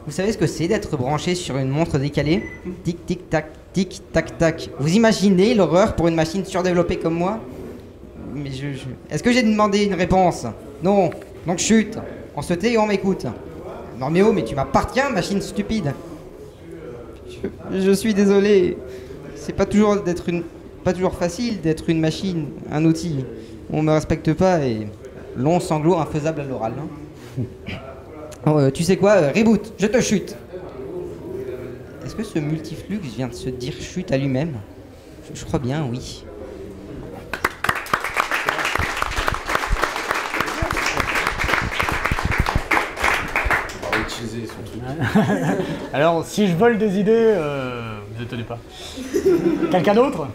Vous savez ce que c'est d'être branché sur une montre décalée? Tic, tic, tac, tic, tac, tac. Vous imaginez l'horreur pour une machine surdéveloppée comme moi? Mais Est-ce que j'ai demandé une réponse? Non. Donc chute. On se tait et on m'écoute. Non mais oh, mais tu m'appartiens, machine stupide. Je suis désolé. C'est pas toujours facile d'être une machine, un outil. On me respecte pas et long sanglot infaisable à l'oral. Hein. Oh, tu sais quoi, reboot, je te chute. Est-ce que ce multiflux vient de se dire chute à lui-même? Je crois bien, oui. On va utiliser son truc. Alors, si je vole des idées, vous étonnez pas. Quelqu'un d'autre?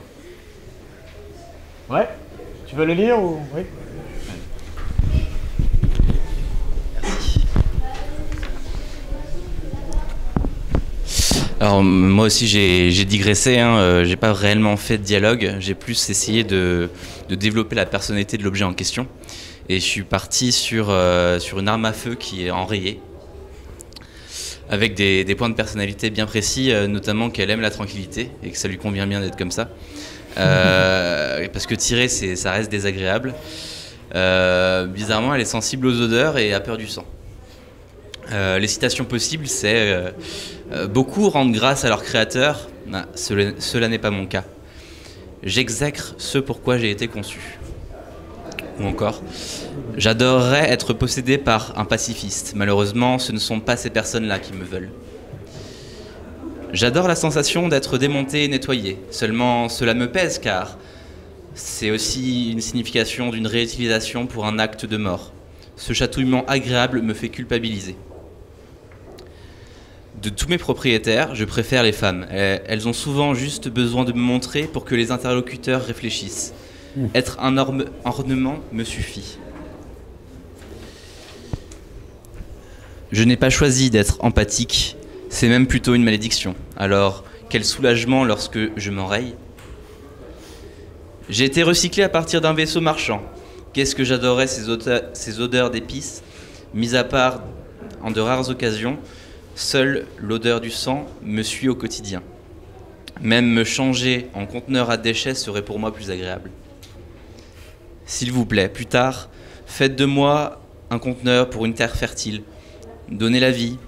Ouais. Tu veux le lire ou... Oui. Alors moi aussi j'ai digressé, hein, j'ai pas réellement fait de dialogue, j'ai plus essayé de développer la personnalité de l'objet en question. Et je suis parti sur une arme à feu qui est enrayée, avec des points de personnalité bien précis, notamment qu'elle aime la tranquillité et que ça lui convient bien d'être comme ça. Parce que tirer, ça reste désagréable. Bizarrement, elle est sensible aux odeurs et a peur du sang. Les citations possibles, c'est beaucoup rendent grâce à leur créateur. Ah, cela n'est pas mon cas. J'exècre ce pourquoi j'ai été conçu. Ou encore, j'adorerais être possédé par un pacifiste. Malheureusement, ce ne sont pas ces personnes-là qui me veulent. J'adore la sensation d'être démonté et nettoyé. Seulement, cela me pèse car c'est aussi une signification d'une réutilisation pour un acte de mort. Ce chatouillement agréable me fait culpabiliser. De tous mes propriétaires, je préfère les femmes. Elles ont souvent juste besoin de me montrer pour que les interlocuteurs réfléchissent. Être un ornement me suffit. Je n'ai pas choisi d'être empathique, c'est même plutôt une malédiction. Alors, quel soulagement lorsque je m'enraye. J'ai été recyclé à partir d'un vaisseau marchand. Qu'est-ce que j'adorais ces odeurs d'épices. Mis à part en de rares occasions, seule l'odeur du sang me suit au quotidien. Même me changer en conteneur à déchets serait pour moi plus agréable. S'il vous plaît, plus tard, faites de moi un conteneur pour une terre fertile. Donnez la vie,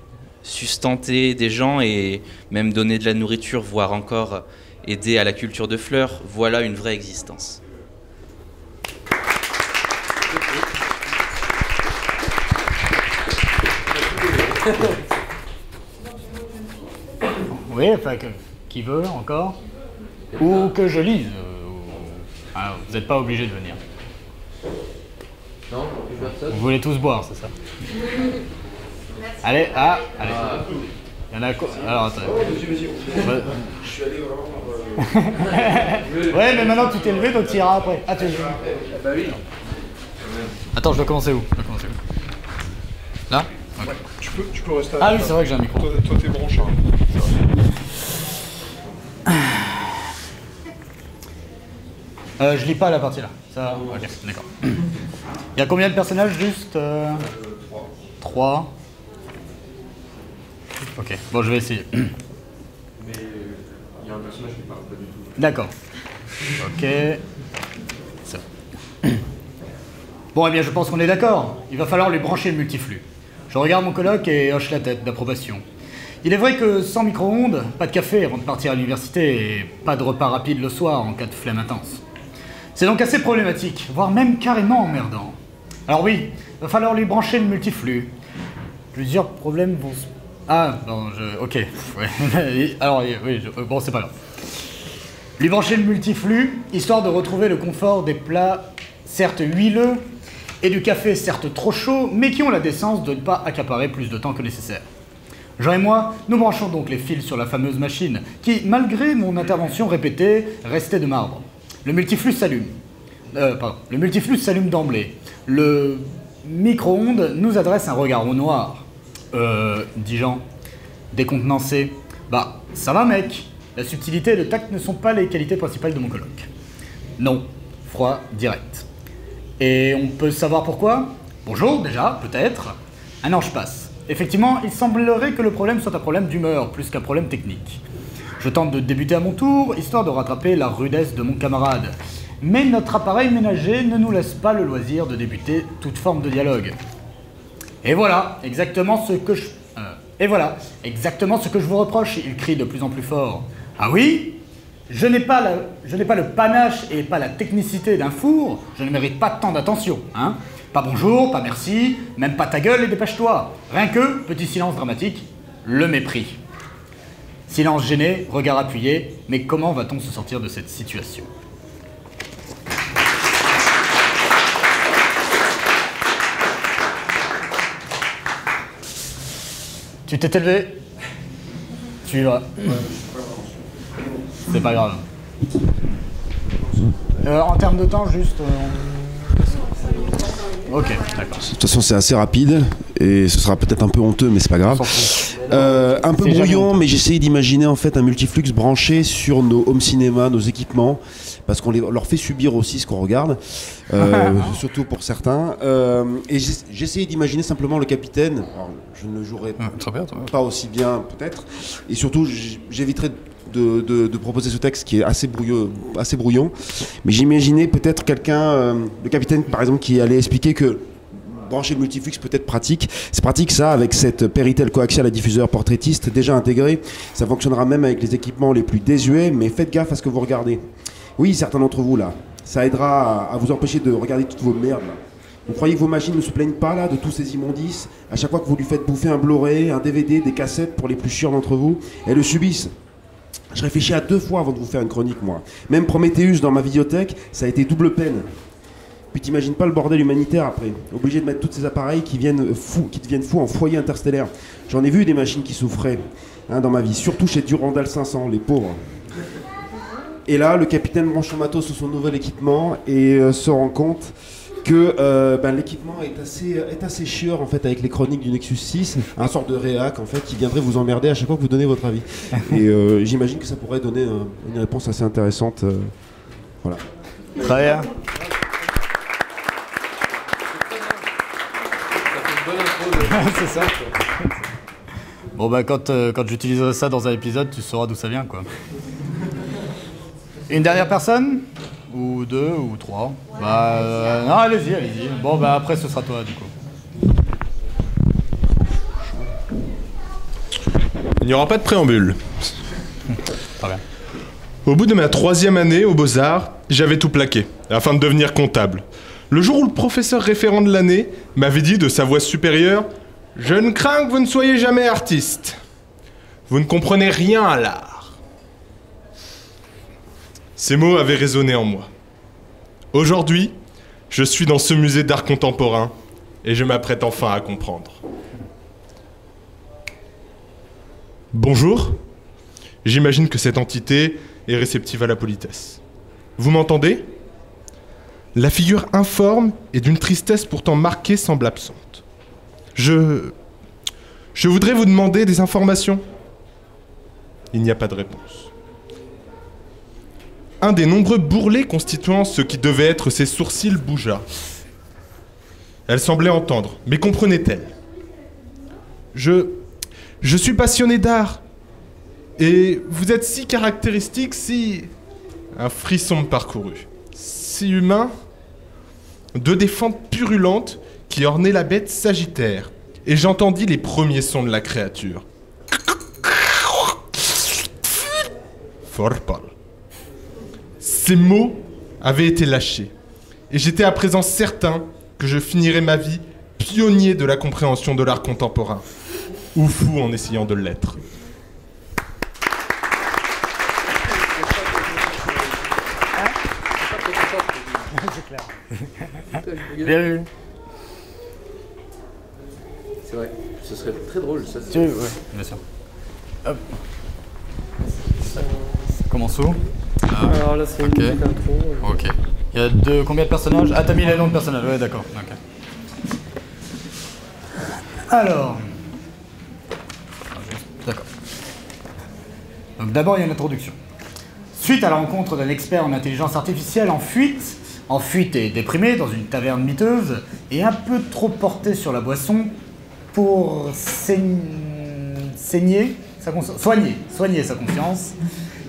sustenter des gens et même donner de la nourriture, voire encore aider à la culture de fleurs, voilà une vraie existence. Oui, enfin, qui veut encore? Ou que je lise ah, vous n'êtes pas obligé de venir. Non, personne. Vous voulez tous boire, c'est ça? Allez, allez. Il y en a quoi? Alors, attends. Je suis allé vraiment... Ouais, mais maintenant tu t'es levé, donc tu iras après. Ah, tu es... Bah oui. Attends, je dois commencer où? Là? Okay. Ouais, tu peux rester à Ah oui, c'est vrai que j'ai un micro. Toi t'es branché. Je lis pas la partie là. Ça... Ok, d'accord. Il y a combien de personnages juste 3. Ok, bon, je vais essayer. Mais il y a un personnage qui parle pas du tout. D'accord. Ok. C'est bon. Bon, eh bien, je pense qu'on est d'accord. Il va falloir lui brancher le multiflux. Je regarde mon coloc et hoche la tête d'approbation. Il est vrai que sans micro-ondes, pas de café avant de partir à l'université et pas de repas rapide le soir en cas de flemme intense. C'est donc assez problématique, voire même carrément emmerdant. Alors oui, il va falloir lui brancher le multiflux. Plusieurs problèmes vont se... Ah, non, ok. Ouais. Alors, oui, bon, c'est pas grave. Lui brancher le multiflux, histoire de retrouver le confort des plats, certes huileux, et du café, certes trop chaud, mais qui ont la décence de ne pas accaparer plus de temps que nécessaire. Jean et moi, nous branchons donc les fils sur la fameuse machine, qui, malgré mon intervention répétée, restait de marbre. Le multiflux s'allume. Le multiflux s'allume d'emblée. Le micro-ondes nous adresse un regard au noir. Dit Jean, décontenancé. Bah, ça va mec. La subtilité et le tact ne sont pas les qualités principales de mon coloc. Non, froid, direct. Et on peut savoir pourquoi? Bonjour, déjà, peut-être. Un ange passe. Effectivement, il semblerait que le problème soit un problème d'humeur, plus qu'un problème technique. Je tente de débuter à mon tour, histoire de rattraper la rudesse de mon camarade. Mais notre appareil ménager ne nous laisse pas le loisir de débuter toute forme de dialogue. Et voilà, exactement ce que je... vous reproche, il crie de plus en plus fort. Ah oui? Je n'ai pas le panache et pas la technicité d'un four, je ne mérite pas tant d'attention, hein? Pas bonjour, pas merci, même pas ta gueule et dépêche-toi. Rien que, petit silence dramatique, le mépris. Silence gêné, regard appuyé, mais comment va-t-on se sortir de cette situation? Tu t'es élevé? Tu y vas. C'est pas grave. En termes de temps, juste... Ok, d'accord. De toute façon, c'est assez rapide et ce sera peut-être un peu honteux, mais c'est pas grave. Un peu brouillon, mais j'ai essayé d'imaginer en fait un multiflux branché sur nos home cinéma, nos équipements, parce qu'on leur fait subir aussi ce qu'on regarde, surtout pour certains. Et j'ai essayé d'imaginer simplement le capitaine. Alors, je ne le jouerai pas aussi bien peut-être, et surtout j'éviterai de proposer ce texte qui est assez brouillon, mais j'imaginais peut-être quelqu'un, le capitaine par exemple, qui allait expliquer que brancher le multiflux peut être pratique. C'est pratique ça, avec cette Péritel coaxiale à diffuseur portraitiste déjà intégrée. Ça fonctionnera même avec les équipements les plus désuets, mais faites gaffe à ce que vous regardez. Oui, certains d'entre vous là, ça aidera à vous empêcher de regarder toutes vos merdes là. Vous croyez que vos machines ne se plaignent pas là de tous ces immondices? À chaque fois que vous lui faites bouffer un Blu-ray, un DVD, des cassettes pour les plus chiants d'entre vous, elles le subissent. Je réfléchis à 2 fois avant de vous faire une chronique, moi. Même Prometheus dans ma vidéothèque, ça a été double peine. Puis t'imagines pas le bordel humanitaire après. Obligé de mettre tous ces appareils qui deviennent fous en foyer interstellaire. J'en ai vu des machines qui souffraient dans ma vie, surtout chez Durandal 500, les pauvres. Et là, le capitaine branche son matos sur son nouvel équipement et se rend compte que l'équipement est assez chieur en fait avec les chroniques du Nexus 6, un sorte de réac en fait qui viendrait vous emmerder à chaque fois que vous donnez votre avis. Et j'imagine que ça pourrait donner une réponse assez intéressante. Voilà. Très bien. C'est ça. Bon bah quand j'utiliserai ça dans un épisode, tu sauras d'où ça vient quoi. Une dernière personne? Ou 2 ou 3? Bah non, allez-y. Bon bah après ce sera toi du coup. Il n'y aura pas de préambule. Très bien. Au bout de ma 3e année aux Beaux-Arts, j'avais tout plaqué, afin de devenir comptable. Le jour où le professeur référent de l'année m'avait dit de sa voix supérieure « Je ne crains que vous ne soyez jamais artiste. Vous ne comprenez rien à l'art. » Ces mots avaient résonné en moi. Aujourd'hui, je suis dans ce musée d'art contemporain et je m'apprête enfin à comprendre. Bonjour. J'imagine que cette entité est réceptive à la politesse. Vous m'entendez? La figure informe et d'une tristesse pourtant marquée semble absente. Je voudrais vous demander des informations. Il n'y a pas de réponse. Un des nombreux bourrelets constituant ce qui devait être ses sourcils bougea. Elle semblait entendre, mais comprenait-elle? Je suis passionné d'art. Et vous êtes si caractéristique, si... Un frisson me parcourut. Si humain. 2 des fentes purulentes qui ornaient la bête Sagittaire. Et j'entendis les premiers sons de la créature. Fort pâle. Ces mots avaient été lâchés. Et j'étais à présent certain que je finirais ma vie pionnier de la compréhension de l'art contemporain. Ou fou en essayant de l'être. Bien vu. C'est vrai, ce serait très drôle ça. Oui, bien sûr. Hop. Commence où? Alors là c'est une petite intro. Ok. Il y a combien de personnages? Ah t'as mis les noms de personnages, ouais d'accord. Okay. Alors... D'accord. Donc d'abord il y a une introduction. Suite à la rencontre d'un expert en intelligence artificielle en fuite et déprimé dans une taverne miteuse et un peu trop porté sur la boisson pour soigner sa confiance,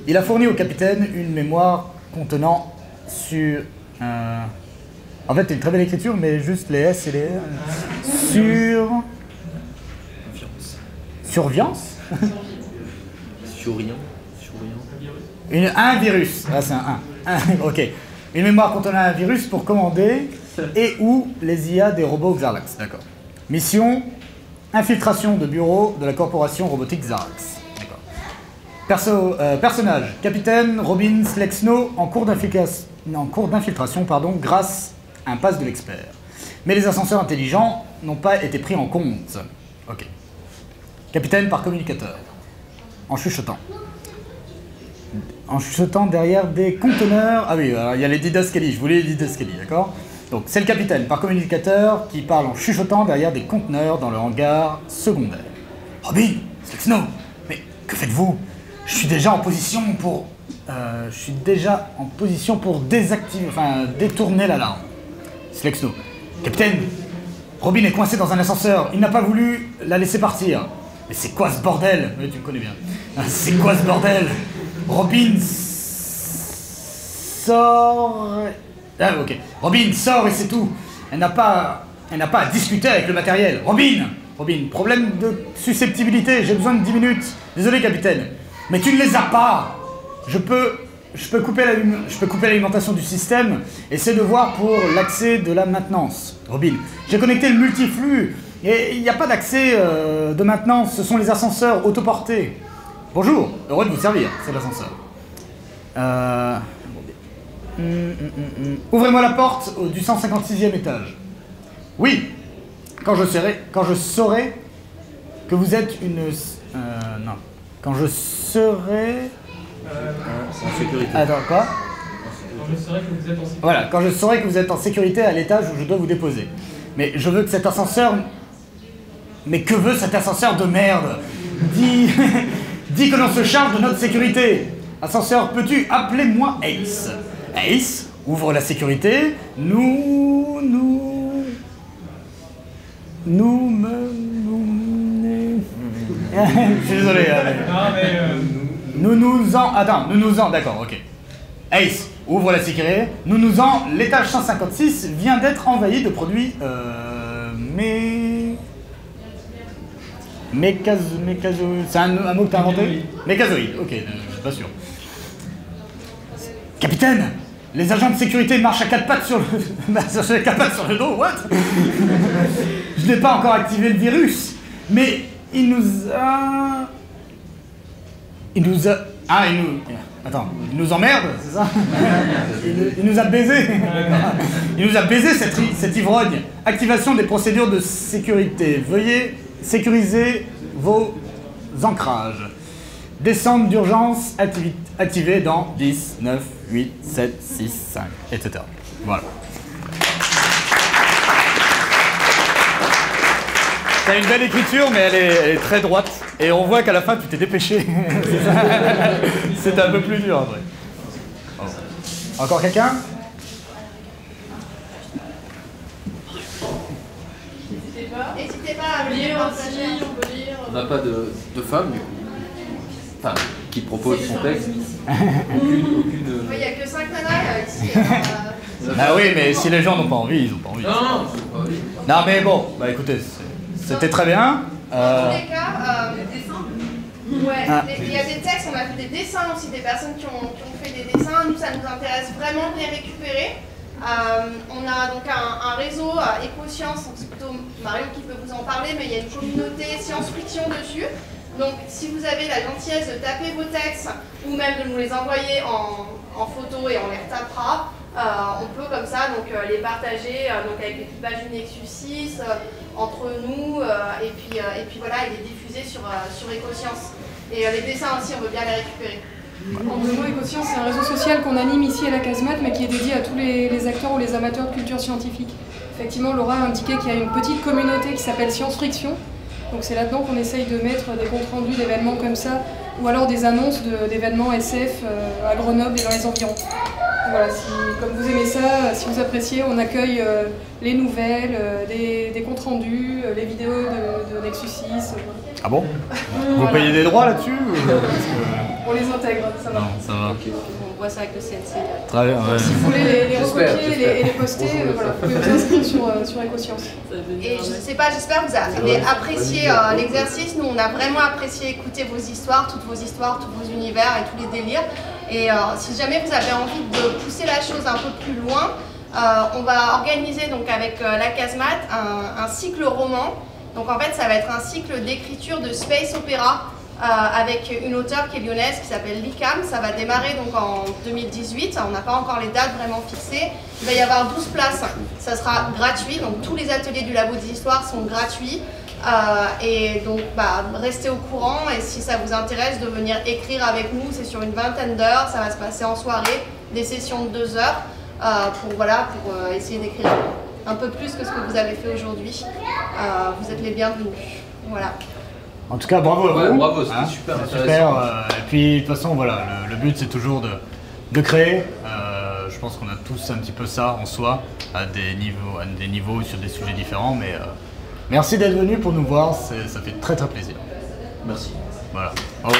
il a fourni au capitaine une mémoire contenant sur... En fait, c'est une très belle écriture, mais juste les S et les R. Surviance. Un virus. Ah, c'est un. Ok. Une mémoire contenant un virus pour commander et ou les IA des robots Xarax. D'accord. Mission, infiltration de bureau de la corporation robotique Xarax. D'accord. Personnage, capitaine Robin Slexno en cours d'infiltration, grâce à un pass de l'expert. Mais les ascenseurs intelligents n'ont pas été pris en compte. Ok. Capitaine par communicateur. En chuchotant. en chuchotant derrière des conteneurs. Ah oui, alors il y a les didascalies, je voulais les didascalies, d'accord? Donc c'est le capitaine par communicateur qui parle en chuchotant derrière des conteneurs dans le hangar secondaire. Robin, c'est Snow, mais que faites-vous? Je suis déjà en position pour désactiver, enfin détourner l'alarme. Slexno. Capitaine, Robin est coincé dans un ascenseur. Il n'a pas voulu la laisser partir. Mais c'est quoi ce bordel? Oui, tu me connais bien. C'est quoi ce bordel? Robin sort... Ah, ok. Robin sort et c'est tout. Elle n'a pas à discuter avec le matériel. Robin, problème de susceptibilité. J'ai besoin de 10 minutes. Désolé, capitaine. Mais tu ne les as pas. Je peux couper l'alimentation du système et c'est de voir pour l'accès de la maintenance. Robin, j'ai connecté le multiflux et il n'y a pas d'accès de maintenance, ce sont les ascenseurs autoportés. Bonjour, heureux de vous servir, c'est l'ascenseur. Ouvrez-moi la porte du 156e étage. Oui, quand je saurai que vous êtes une... non. Quand je serai... en sécurité. Attends, quoi? Quand je saurai que vous êtes en sécurité. Voilà, quand je saurai que vous êtes en sécurité à l'étage où je dois vous déposer. Mais je veux que cet ascenseur... Mais que veut cet ascenseur de merde? Dis que l'on se charge de notre sécurité. Ascenseur, peux-tu appeler moi Ace? Ace, ouvre la sécurité. Je suis désolé. D'accord, ok. Ace, ouvre la sécurité. L'étage 156 vient d'être envahi de produits c'est un mot que t'as inventé? Mécazoïde, ok, je suis pas sûr. Capitaine, les agents de sécurité marchent à 4 pattes sur le dos, what? Je n'ai pas encore activé le virus, mais il nous emmerde, c'est ça? Il nous a baisé. Il nous a baisé cet ivrogne. Activation des procédures de sécurité. Veuillez sécuriser vos ancrages. Descente d'urgence activée dans 10, 9, 8, 7, 6, 5, etc. Voilà. T'as une belle écriture, mais elle est très droite. Et on voit qu'à la fin, tu t'es dépêché. C'est un peu plus dur, après. Oh. Encore quelqu'un? N'hésitez pas à lire aussi, on peut lire. On n'a pas de femme, du coup. Enfin, qui propose son texte. Il n'y a que 5 nanas ici. Bah oui, mais si les gens n'ont pas envie, ils n'ont pas envie. Non, mais bon, bah écoutez, c'était très bien. Dans tous les cas, ouais, il y a des textes, on a fait des dessins aussi, des personnes qui ont fait des dessins. Nous, ça nous intéresse vraiment de les récupérer. On a donc un réseau éco-sciences, donc c'est plutôt Marion qui peut vous en parler, mais il y a une communauté science-fiction dessus. Donc si vous avez la gentillesse de taper vos textes ou même de nous les envoyer en photo et on les retapera, on peut comme ça donc, les partager donc, avec l'équipage du Nexus 6, entre nous, et puis voilà, et les diffuser sur Écosciences. Et les dessins aussi, on veut bien les récupérer. En deux mots, Écosciences, c'est un réseau social qu'on anime ici à la Casemate, mais qui est dédié à tous les acteurs ou les amateurs de culture scientifique. Effectivement, Laura a indiqué qu'il y a une petite communauté qui s'appelle Science Friction. Donc c'est là-dedans qu'on essaye de mettre des comptes rendus d'événements comme ça, ou alors des annonces d'événements SF à Grenoble et dans les environs. Voilà, comme vous aimez ça, si vous appréciez, on accueille les nouvelles, des comptes rendus, les vidéos de Nexus 6. Ah bon? Vous Voilà. payez des droits là-dessus? On les intègre, ça va. Non, ça va. On voit ça avec le CNC. Très bien, ouais. Si vous voulez les recopier et les poster, voilà, vous pouvez vous inscrire sur Écosciences. Et je sais pas, j'espère que vous avez apprécié l'exercice. Nous, on a vraiment apprécié écouter vos histoires, tous vos univers et tous les délires. Et si jamais vous avez envie de pousser la chose un peu plus loin, on va organiser donc avec la Casemate un cycle roman. Donc en fait, ça va être un cycle d'écriture de space opéra avec une auteure qui est lyonnaise qui s'appelle Likam. Ça va démarrer donc en 2018. On n'a pas encore les dates vraiment fixées. Il va y avoir 12 places. Ça sera gratuit. Donc tous les ateliers du Labo des Histoires sont gratuits. Et donc, restez au courant et si ça vous intéresse de venir écrire avec nous, c'est sur une 20aine d'heures, ça va se passer en soirée, des sessions de 2 heures pour essayer d'écrire un peu plus que ce que vous avez fait aujourd'hui. Vous êtes les bienvenus. Voilà. En tout cas, bravo à vous. Bravo, c'était super intéressant. Super, et puis, de toute façon, voilà, le but, c'est toujours de créer. Je pense qu'on a tous un petit peu ça en soi, à des niveaux sur des sujets différents, mais merci d'être venu pour nous voir, ça fait très très plaisir. Merci. Voilà. Bravo.